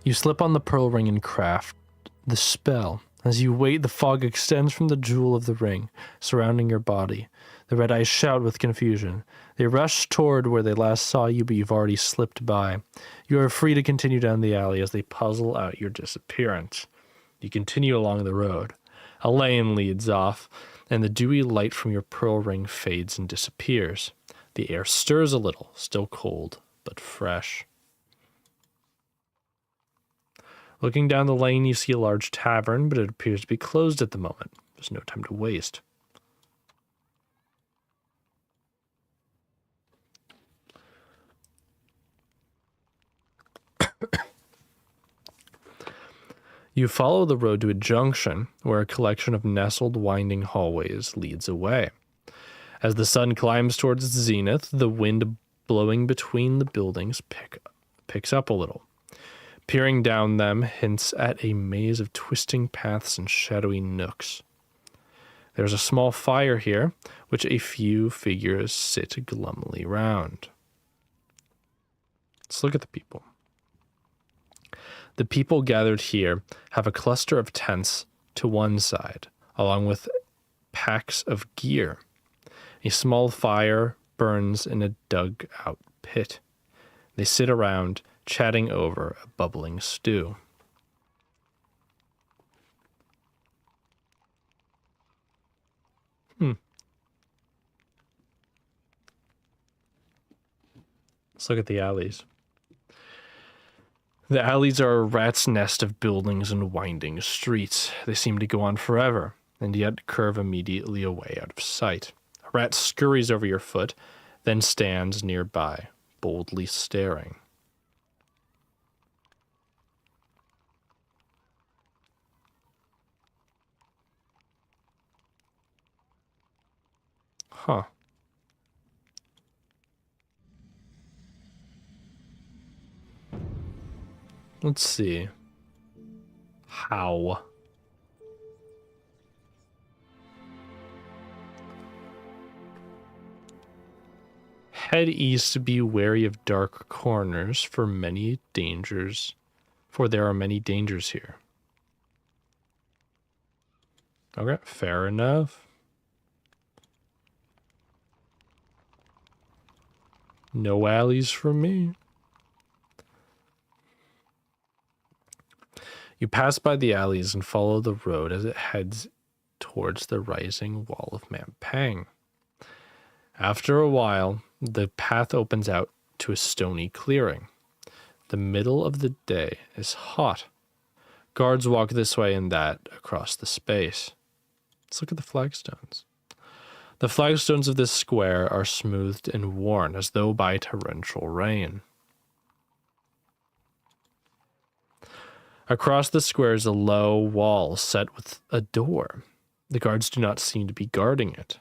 You slip on the pearl ring and craft the spell. As you wait, the fog extends from the jewel of the ring, surrounding your body. The red eyes shout with confusion. They rush toward where they last saw you, but you've already slipped by. You are free to continue down the alley as they puzzle out your disappearance. You continue along the road. A lane leads off, and the dewy light from your pearl ring fades and disappears. The air stirs a little, still cold, but fresh. Looking down the lane, you see a large tavern, but it appears to be closed at the moment. There's no time to waste. You follow the road to a junction where a collection of nestled, winding hallways leads away. As the sun climbs towards its zenith, the wind blowing between the buildings picks up a little. Peering down them hints at a maze of twisting paths and shadowy nooks. There's a small fire here, which a few figures sit glumly round. Let's look at the people. The people gathered here have a cluster of tents to one side, along with packs of gear. A small fire burns in a dug-out pit. They sit around, chatting over a bubbling stew. Let's look at the alleys. The alleys are a rat's nest of buildings and winding streets. They seem to go on forever, and yet curve immediately away out of sight. A rat scurries over your foot, then stands nearby, boldly staring. Huh. Let's see. How? Head east to be wary of dark corners for there are many dangers here. Okay, fair enough. No alleys for me. You pass by the alleys and follow the road as it heads towards the rising wall of Mampang. After a while, the path opens out to a stony clearing. The middle of the day is hot. Guards walk this way and that across the space. Let's look at the flagstones. The flagstones of this square are smoothed and worn as though by torrential rain. Across the square is a low wall set with a door. The guards do not seem to be guarding it,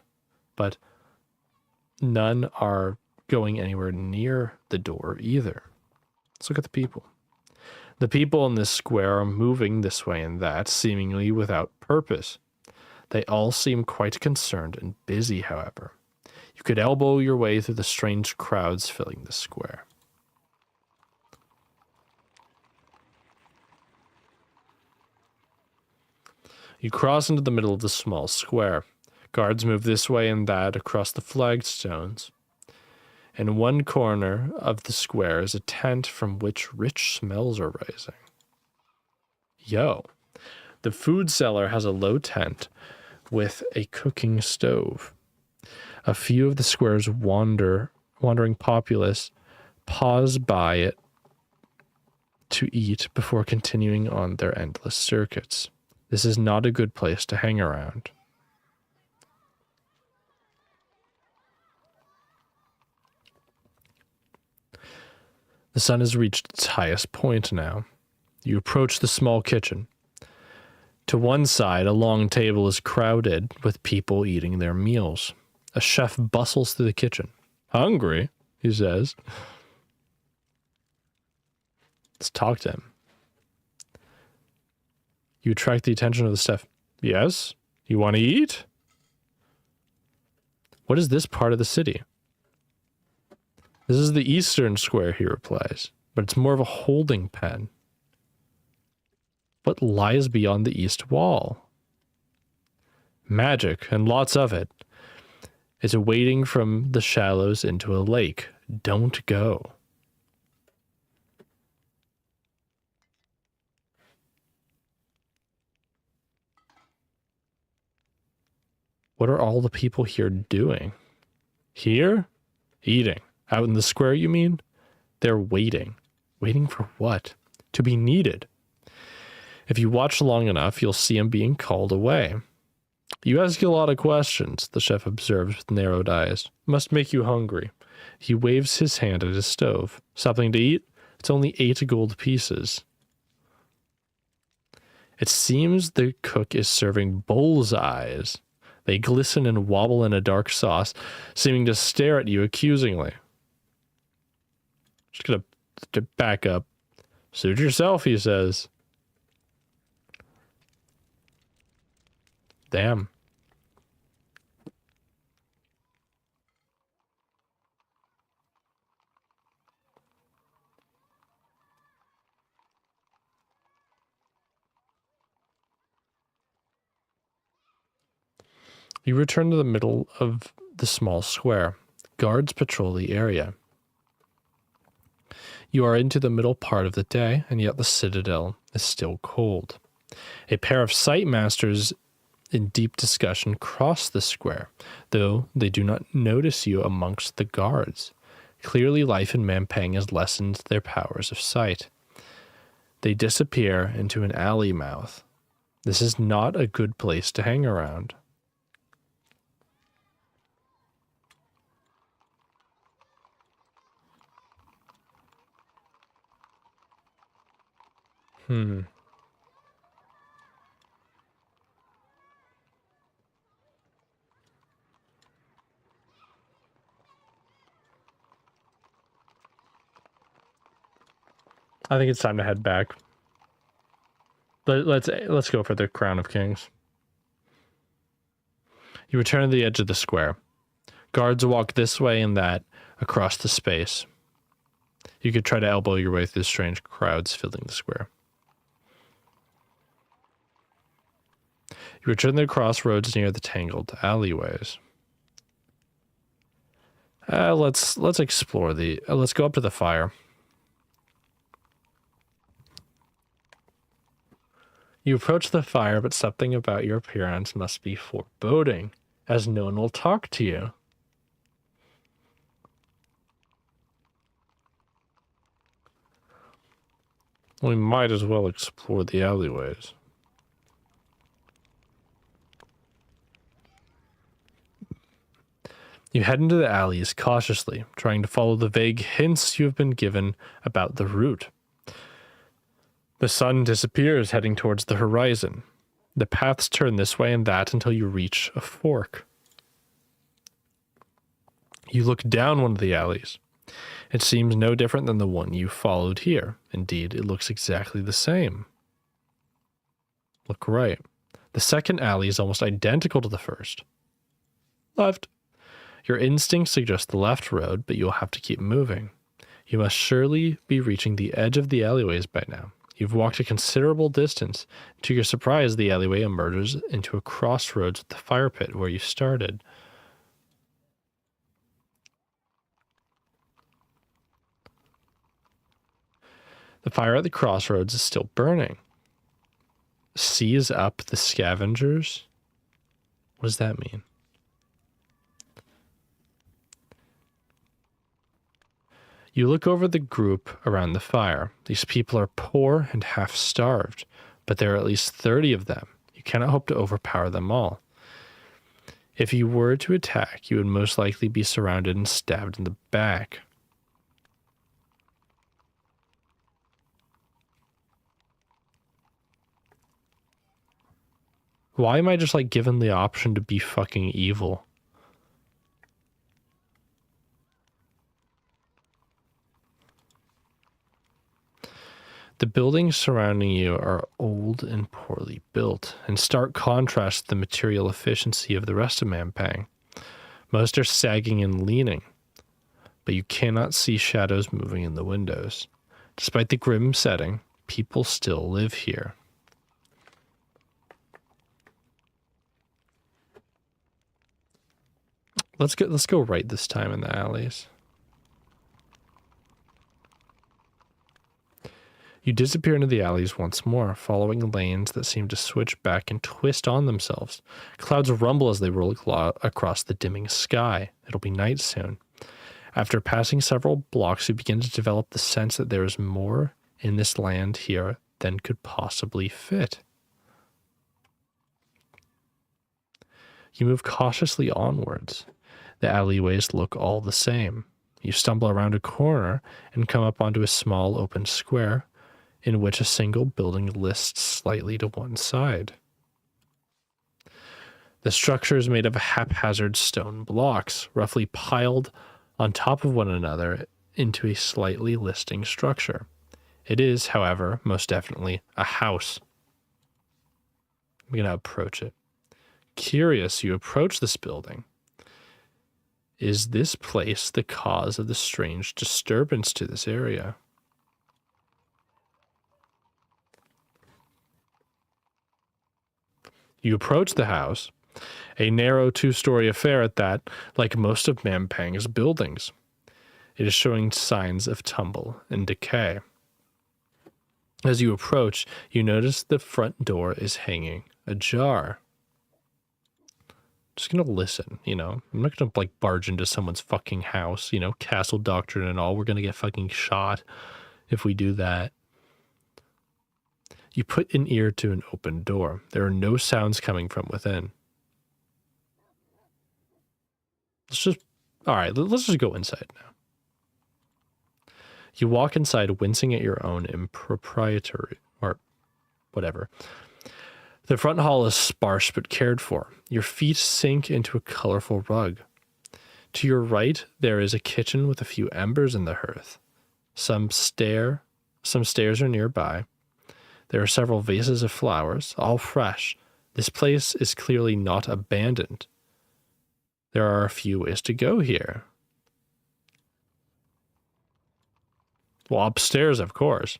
but none are going anywhere near the door either. Let's look at the people. The people in this square are moving this way and that, seemingly without purpose. They all seem quite concerned and busy, however. You could elbow your way through the strange crowds filling the square. You cross into the middle of the small square. Guards move this way and that across the flagstones. In one corner of the square is a tent from which rich smells are rising. Yo, the food cellar has a low tent with a cooking stove. A few of the square's wandering populace pause by it to eat before continuing on their endless circuits. This is not a good place to hang around. The sun has reached its highest point now. You approach the small kitchen. To one side, a long table is crowded with people eating their meals. A chef bustles through the kitchen. Hungry, he says. Let's talk to him. You attract the attention of the staff. Yes? You want to eat? What is this part of the city? This is the eastern square, he replies, but it's more of a holding pen. What lies beyond the east wall? Magic, and lots of it. It's wading from the shallows into a lake. Don't go. What are all the people here doing? Here? Eating. Out in the square, you mean? They're waiting. Waiting for what? To be needed. If you watch long enough, you'll see him being called away. You ask a lot of questions, the chef observes with narrowed eyes. Must make you hungry. He waves his hand at his stove. Something to eat? It's only 8 gold pieces. It seems the cook is serving bull's eyes. They glisten and wobble in a dark sauce, seeming to stare at you accusingly. Just gonna back up. Suit yourself, he says. Damn. You return to the middle of the small square. Guards patrol the area. You are into the middle part of the day, and yet the citadel is still cold. A pair of sight masters in deep discussion cross the square, though they do not notice you amongst the guards. Clearly, life in Mampang has lessened their powers of sight. They disappear into an alley mouth. This is not a good place to hang around. I think it's time to head back. Let's go for the Crown of Kings. You return to the edge of the square. Guards walk this way and that across the space. You could try to elbow your way through the strange crowds filling the square. You return to the crossroads near the tangled alleyways. Let's explore the. Let's go up to the fire. You approach the fire, but something about your appearance must be foreboding, as no one will talk to you. We might as well explore the alleyways. You head into the alleys cautiously, trying to follow the vague hints you have been given about the route. The sun disappears, heading towards the horizon. The paths turn this way and that until you reach a fork. You look down one of the alleys. It seems no different than the one you followed here. Indeed, it looks exactly the same. Look right. The second alley is almost identical to the first. Left. Your instincts suggest the left road, but you'll have to keep moving. You must surely be reaching the edge of the alleyways by now. You've walked a considerable distance. To your surprise, the alleyway emerges into a crossroads with the fire pit where you started. The fire at the crossroads is still burning. Seize up the scavengers? What does that mean? You look over the group around the fire. These people are poor and half-starved, but there are at least 30 of them. You cannot hope to overpower them all. If you were to attack, you would most likely be surrounded and stabbed in the back. Why am I just like given the option to be fucking evil? The buildings surrounding you are old and poorly built, in stark contrast to the material efficiency of the rest of Mampang. Most are sagging and leaning, but you cannot see shadows moving in the windows. Despite the grim setting, people still live here. Let's go right this time in the alleys. You disappear into the alleys once more, following lanes that seem to switch back and twist on themselves. Clouds rumble as they roll across the dimming sky. It'll be night soon. After passing several blocks, you begin to develop the sense that there is more in this land here than could possibly fit. You move cautiously onwards. The alleyways look all the same. You stumble around a corner and come up onto a small open square in which a single building lists slightly to one side. The structure is made of haphazard stone blocks, roughly piled on top of one another into a slightly listing structure. It is, however, most definitely a house. I'm going to approach it. Curious, you approach this building. Is this place the cause of the strange disturbance to this area? You approach the house, a narrow two-story affair at that, like most of Mampang's buildings. It is showing signs of tumble and decay. As you approach, you notice the front door is hanging ajar. Just gonna listen, you know. I'm not gonna like barge into someone's fucking house, you know, castle doctrine and all. We're gonna get fucking shot if we do that. You put an ear to an open door. There are no sounds coming from within. Let's just go inside now. You walk inside, wincing at your own impropriety, or whatever. The front hall is sparse but cared for. Your feet sink into a colorful rug. To your right, there is a kitchen with a few embers in the hearth. Some stairs are nearby. There are several vases of flowers, all fresh. This place is clearly not abandoned. There are a few ways to go here. Well, upstairs, of course.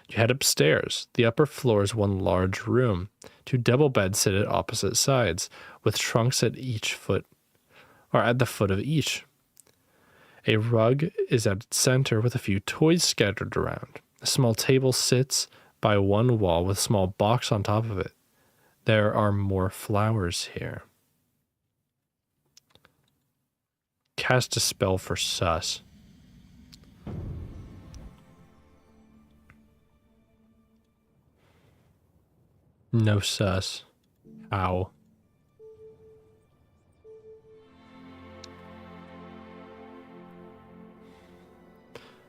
You head upstairs. The upper floor is one large room. Two double beds sit at opposite sides, with trunks at the foot of each. A rug is at its center with a few toys scattered around. A small table sits by one wall with a small box on top of it. There are more flowers here. Cast a spell for sus. No sus. Ow.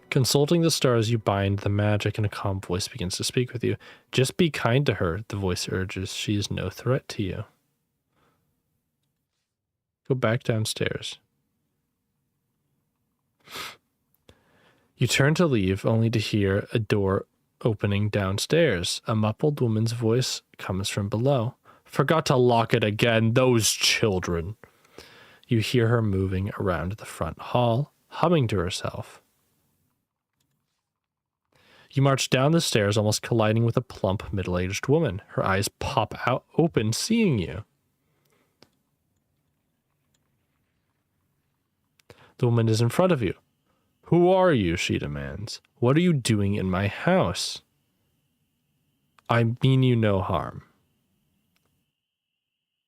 Consulting the stars, you bind the magic, and a calm voice begins to speak with you. Just be kind to her, the voice urges. She is no threat to you. Go back downstairs. You turn to leave, only to hear a door opening downstairs. A muffled woman's voice comes from below. Forgot to lock it again, those children. You hear her moving around the front hall, humming to herself. You march down the stairs, almost colliding with a plump, middle-aged woman. Her eyes pop out open, seeing you. The woman is in front of you. Who are you? She demands. What are you doing in my house? I mean you no harm.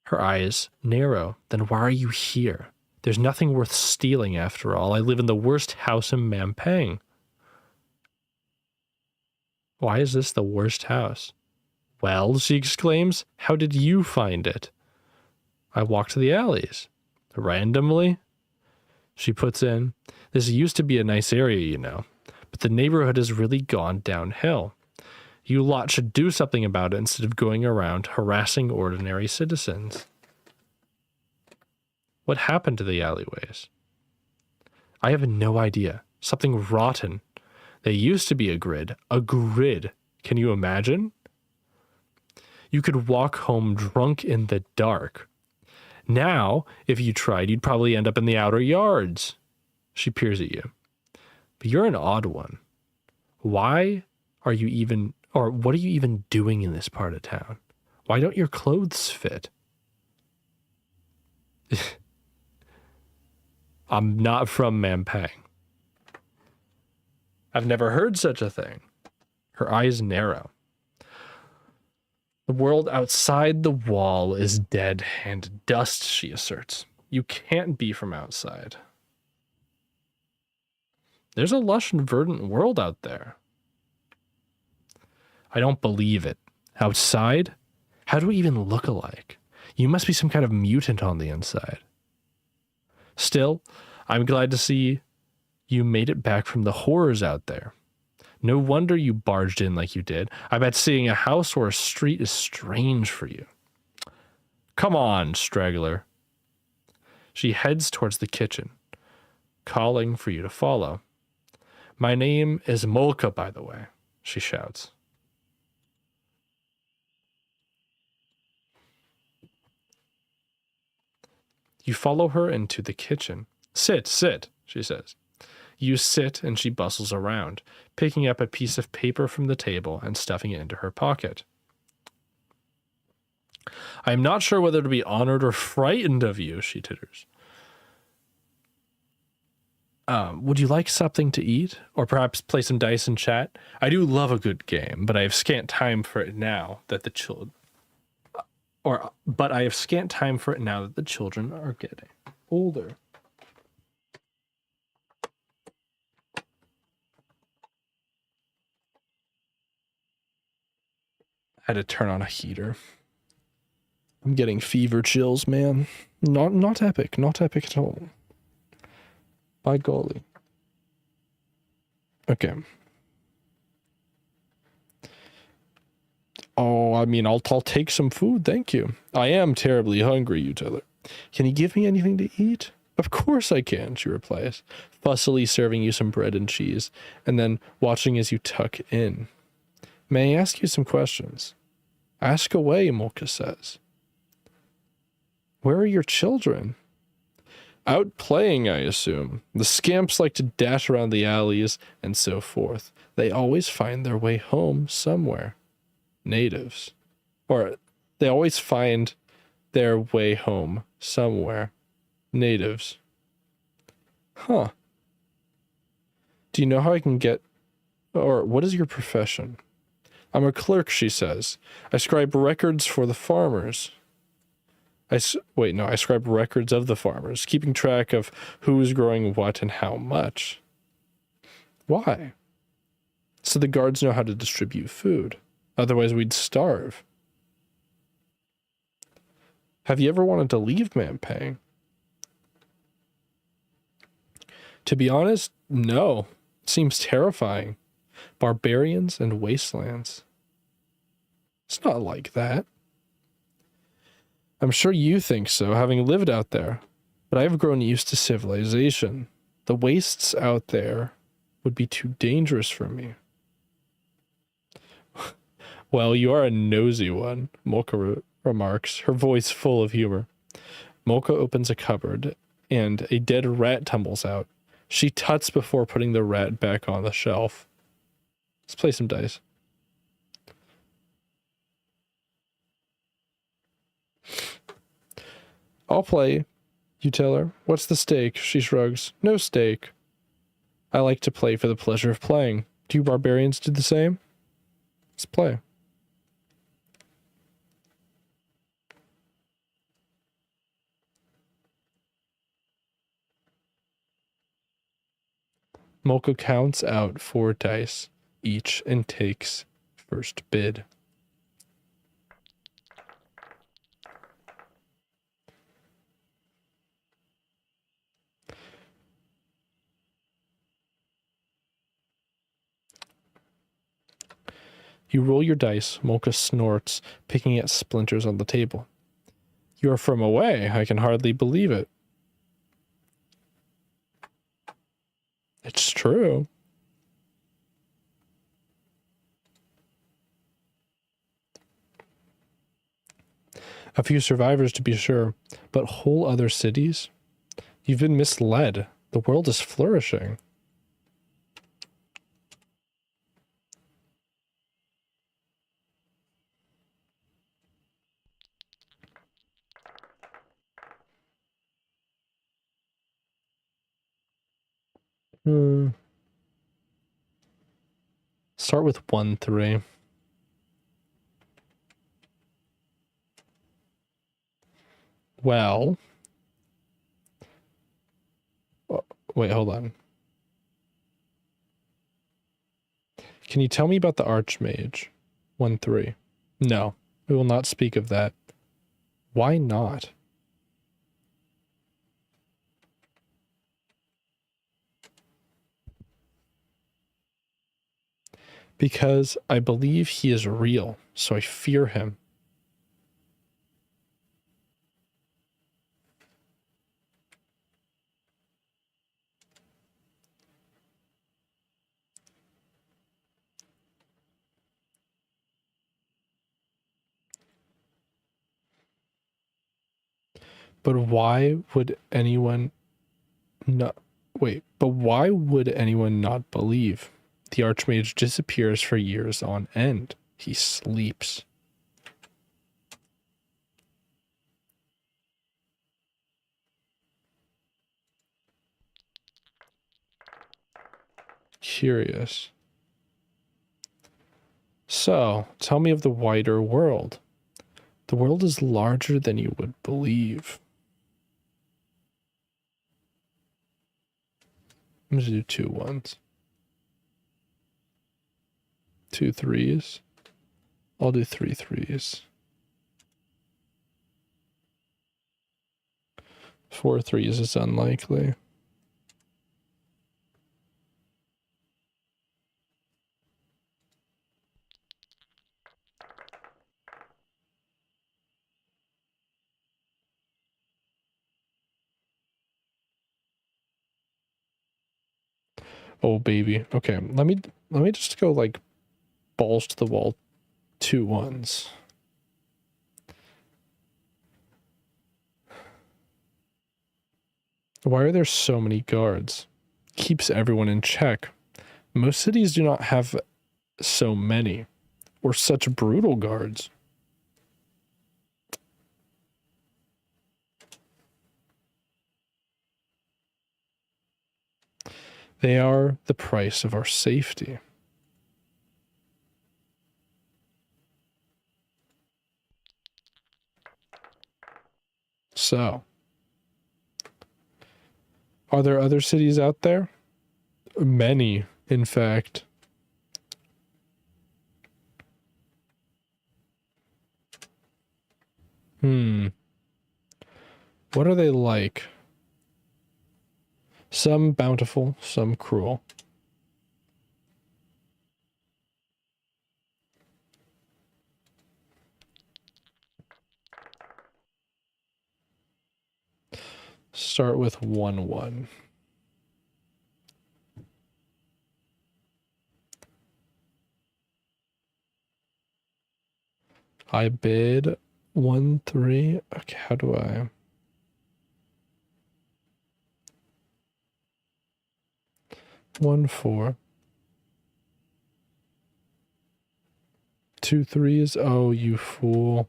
Her eyes narrow. Then why are you here? There's nothing worth stealing after all. I live in the worst house in Mampang. Why is this the worst house? Well, she exclaims, how did you find it? I walked the alleys. Randomly? She puts in, this used to be a nice area, you know, but the neighborhood has really gone downhill. You lot should do something about it instead of going around harassing ordinary citizens. What happened to the alleyways? I have no idea. Something rotten. They used to be a grid. A grid. Can you imagine? You could walk home drunk in the dark. Now, if you tried, you'd probably end up in the outer yards. She peers at you. But you're an odd one. Why are you even, or what are you even doing in this part of town? Why don't your clothes fit? I'm not from Mampang. I've never heard such a thing. Her eyes narrow. The world outside the wall is dead and dust, she asserts. You can't be from outside. There's a lush and verdant world out there. I don't believe it. Outside? How do we even look alike? You must be some kind of mutant on the inside. Still, I'm glad to see you made it back from the horrors out there. No wonder you barged in like you did. I bet seeing a house or a street is strange for you. Come on, straggler. She heads towards the kitchen, calling for you to follow. My name is Molka, by the way, she shouts. You follow her into the kitchen. Sit, she says. You sit, and she bustles around, picking up a piece of paper from the table and stuffing it into her pocket. I am not sure whether to be honored or frightened of you, she titters. Would you like something to eat? Or perhaps play some dice and chat? I do love a good game, but I have scant time for it now that the children... But I have scant time for it now that the children are getting older. I had to turn on a heater. I'm getting fever chills, man. Not epic. Not epic at all. By golly. Okay. Oh, I mean, I'll take some food, thank you. I am terribly hungry, you tell her. Can you give me anything to eat? Of course I can, she replies, fussily serving you some bread and cheese, and then watching as you tuck in. May I ask you some questions? Ask away, Molka says. Where are your children? Out playing, I assume. The scamps like to dash around the alleys and so forth. They always find their way home somewhere. Natives. Or they always find their way home somewhere. Natives. Huh. Do you know how I can get... Or what is your profession? I'm a clerk, she says. I scribe records for the farmers. I scribe records of the farmers, keeping track of who's growing what and how much. Why? So the guards know how to distribute food. Otherwise we'd starve. Have you ever wanted to leave Mampang? To be honest, no. It seems terrifying. Barbarians and wastelands. It's not like that. I'm sure you think so, having lived out there, but I've grown used to civilization. The wastes out there would be too dangerous for me. Well, you are a nosy one, Molka remarks, her voice full of humor. Molka opens a cupboard, and a dead rat tumbles out. She tuts before putting the rat back on the shelf. Let's play some dice. I'll play. You tell her. What's the stake? She shrugs. No stake. I like to play for the pleasure of playing. Do you barbarians do the same? Let's play. Molka counts out 4 dice each and takes first bid. You roll your dice. Molka snorts, picking at splinters on the table. You're from away. I can hardly believe it. It's true. A few survivors, to be sure, but whole other cities? You've been misled. The world is flourishing. Start with 1-3. Well. Wait, hold on. Can you tell me about the Archmage? 1-3. No, we will not speak of that. Why not? Because I believe he is real, so I fear him. But why would anyone not... Wait, but why would anyone not believe? The Archmage disappears for years on end. He sleeps. Curious. So, tell me of the wider world. The world is larger than you would believe. I'm gonna do 2 1s. 2 3s. I'll do 3 3s. 4 3s is unlikely. Oh baby. Okay, let me just go like balls to the wall 2 1s. Why are there so many guards? Keeps everyone in check. Most cities do not have so many or such brutal guards. They are the price of our safety. So, are there other cities out there? Many, in fact. What are they like? Some bountiful, some cruel. Start with 1 1. I bid 1 3. Okay, how do I? 1 4. 2 3s. Oh, you fool.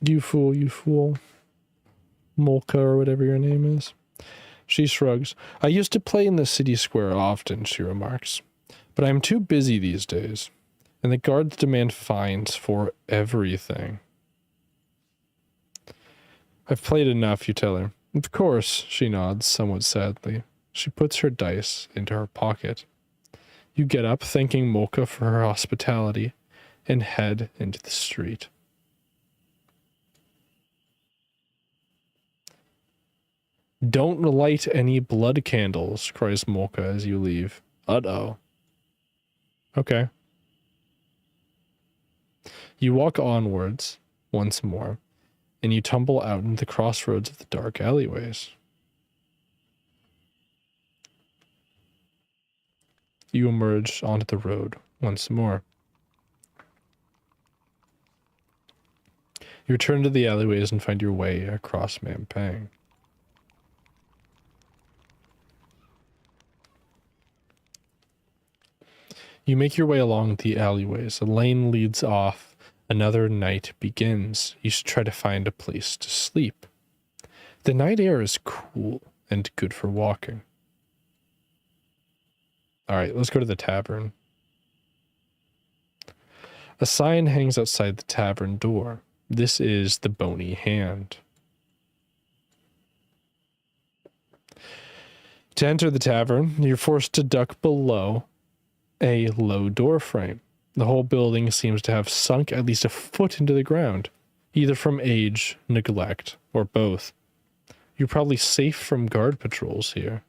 You fool, you fool. Molka or whatever your name is. She shrugs. I used to play in the city square often, she remarks. But I'm too busy these days. And the guards demand fines for everything. I've played enough, you tell her. Of course, she nods, somewhat sadly. She puts her dice into her pocket. You get up, thanking Molka for her hospitality, and head into the street. Don't light any blood candles, cries Molka as you leave. Uh-oh. Okay. You walk onwards once more, and you tumble out into the crossroads of the dark alleyways. You emerge onto the road once more. You return to the alleyways and find your way across Mampang. You make your way along the alleyways. A lane leads off. Another night begins. You should try to find a place to sleep. The night air is cool and good for walking. Alright, let's go to the tavern. A sign hangs outside the tavern door. This is the Bony Hand. To enter the tavern, you're forced to duck below a low door frame. The whole building seems to have sunk at least a foot into the ground, either from age, neglect, or both. You're probably safe from guard patrols here.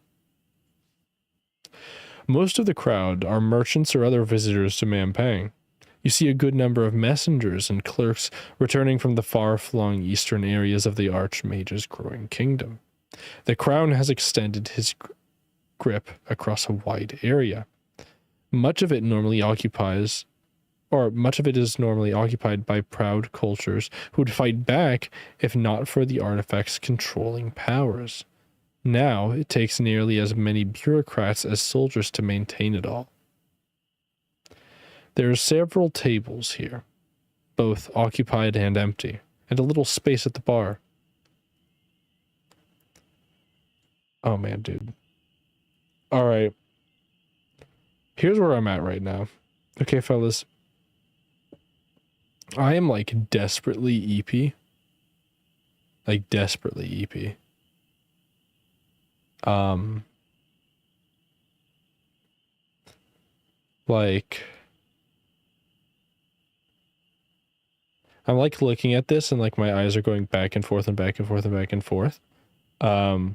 Most of the crowd are merchants or other visitors to Mampang. You see a good number of messengers and clerks returning from the far-flung eastern areas of the Archmage's growing kingdom. The crown has extended his grip across a wide area. Much of it is normally occupied by proud cultures who would fight back if not for the artifact's controlling powers. Now, it takes nearly as many bureaucrats as soldiers to maintain it all. There are several tables here, both occupied and empty, and a little space at the bar. Oh man, dude. Alright. Here's where I'm at right now. Okay, fellas. I am like desperately EP. Like desperately EP. Like I'm like looking at this and like my eyes are going back and forth and back and forth and back and forth. I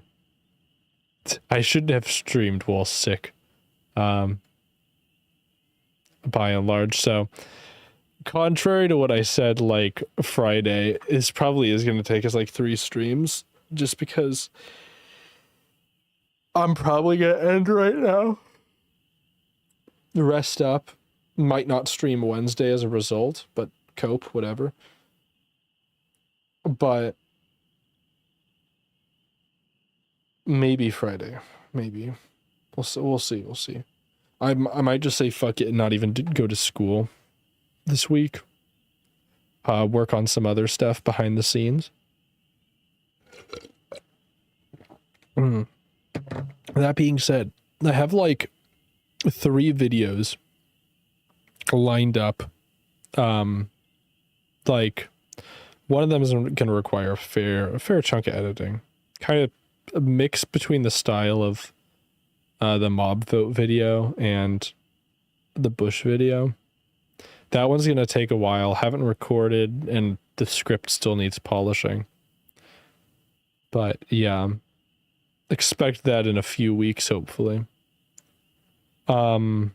shouldn't have streamed while sick. By and large, so contrary to what I said, like Friday is going to take us like 3 streams, just because I'm probably gonna end right now, rest up, might not stream Wednesday as a result, but cope, whatever. But maybe Friday, maybe we'll see. I might just say fuck it and not even go to school this week. Work on some other stuff behind the scenes. That being said, I have like 3 videos lined up. Like one of them is going to require a fair chunk of editing. Kind of a mix between the style of the mob vote video and the bush video. That one's going to take a while. Haven't recorded and the script still needs polishing. But yeah, expect that in a few weeks, hopefully. And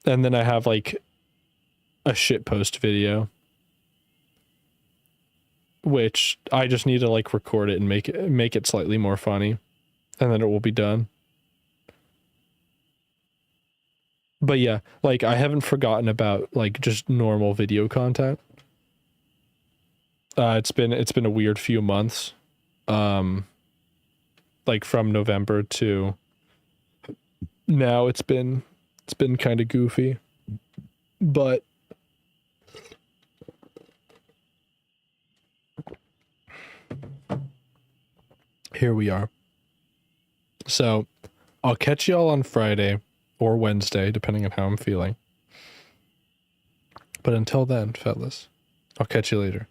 then I have like a shitpost video, which I just need to like record it and make it slightly more funny, and then it will be done. But yeah, like I haven't forgotten about like just normal video content. It's been a weird few months. like from November to now. It's been kind of goofy, but here we are. So I'll catch y'all on Friday or Wednesday, depending on how I'm feeling. But until then, fellas, I'll catch you later.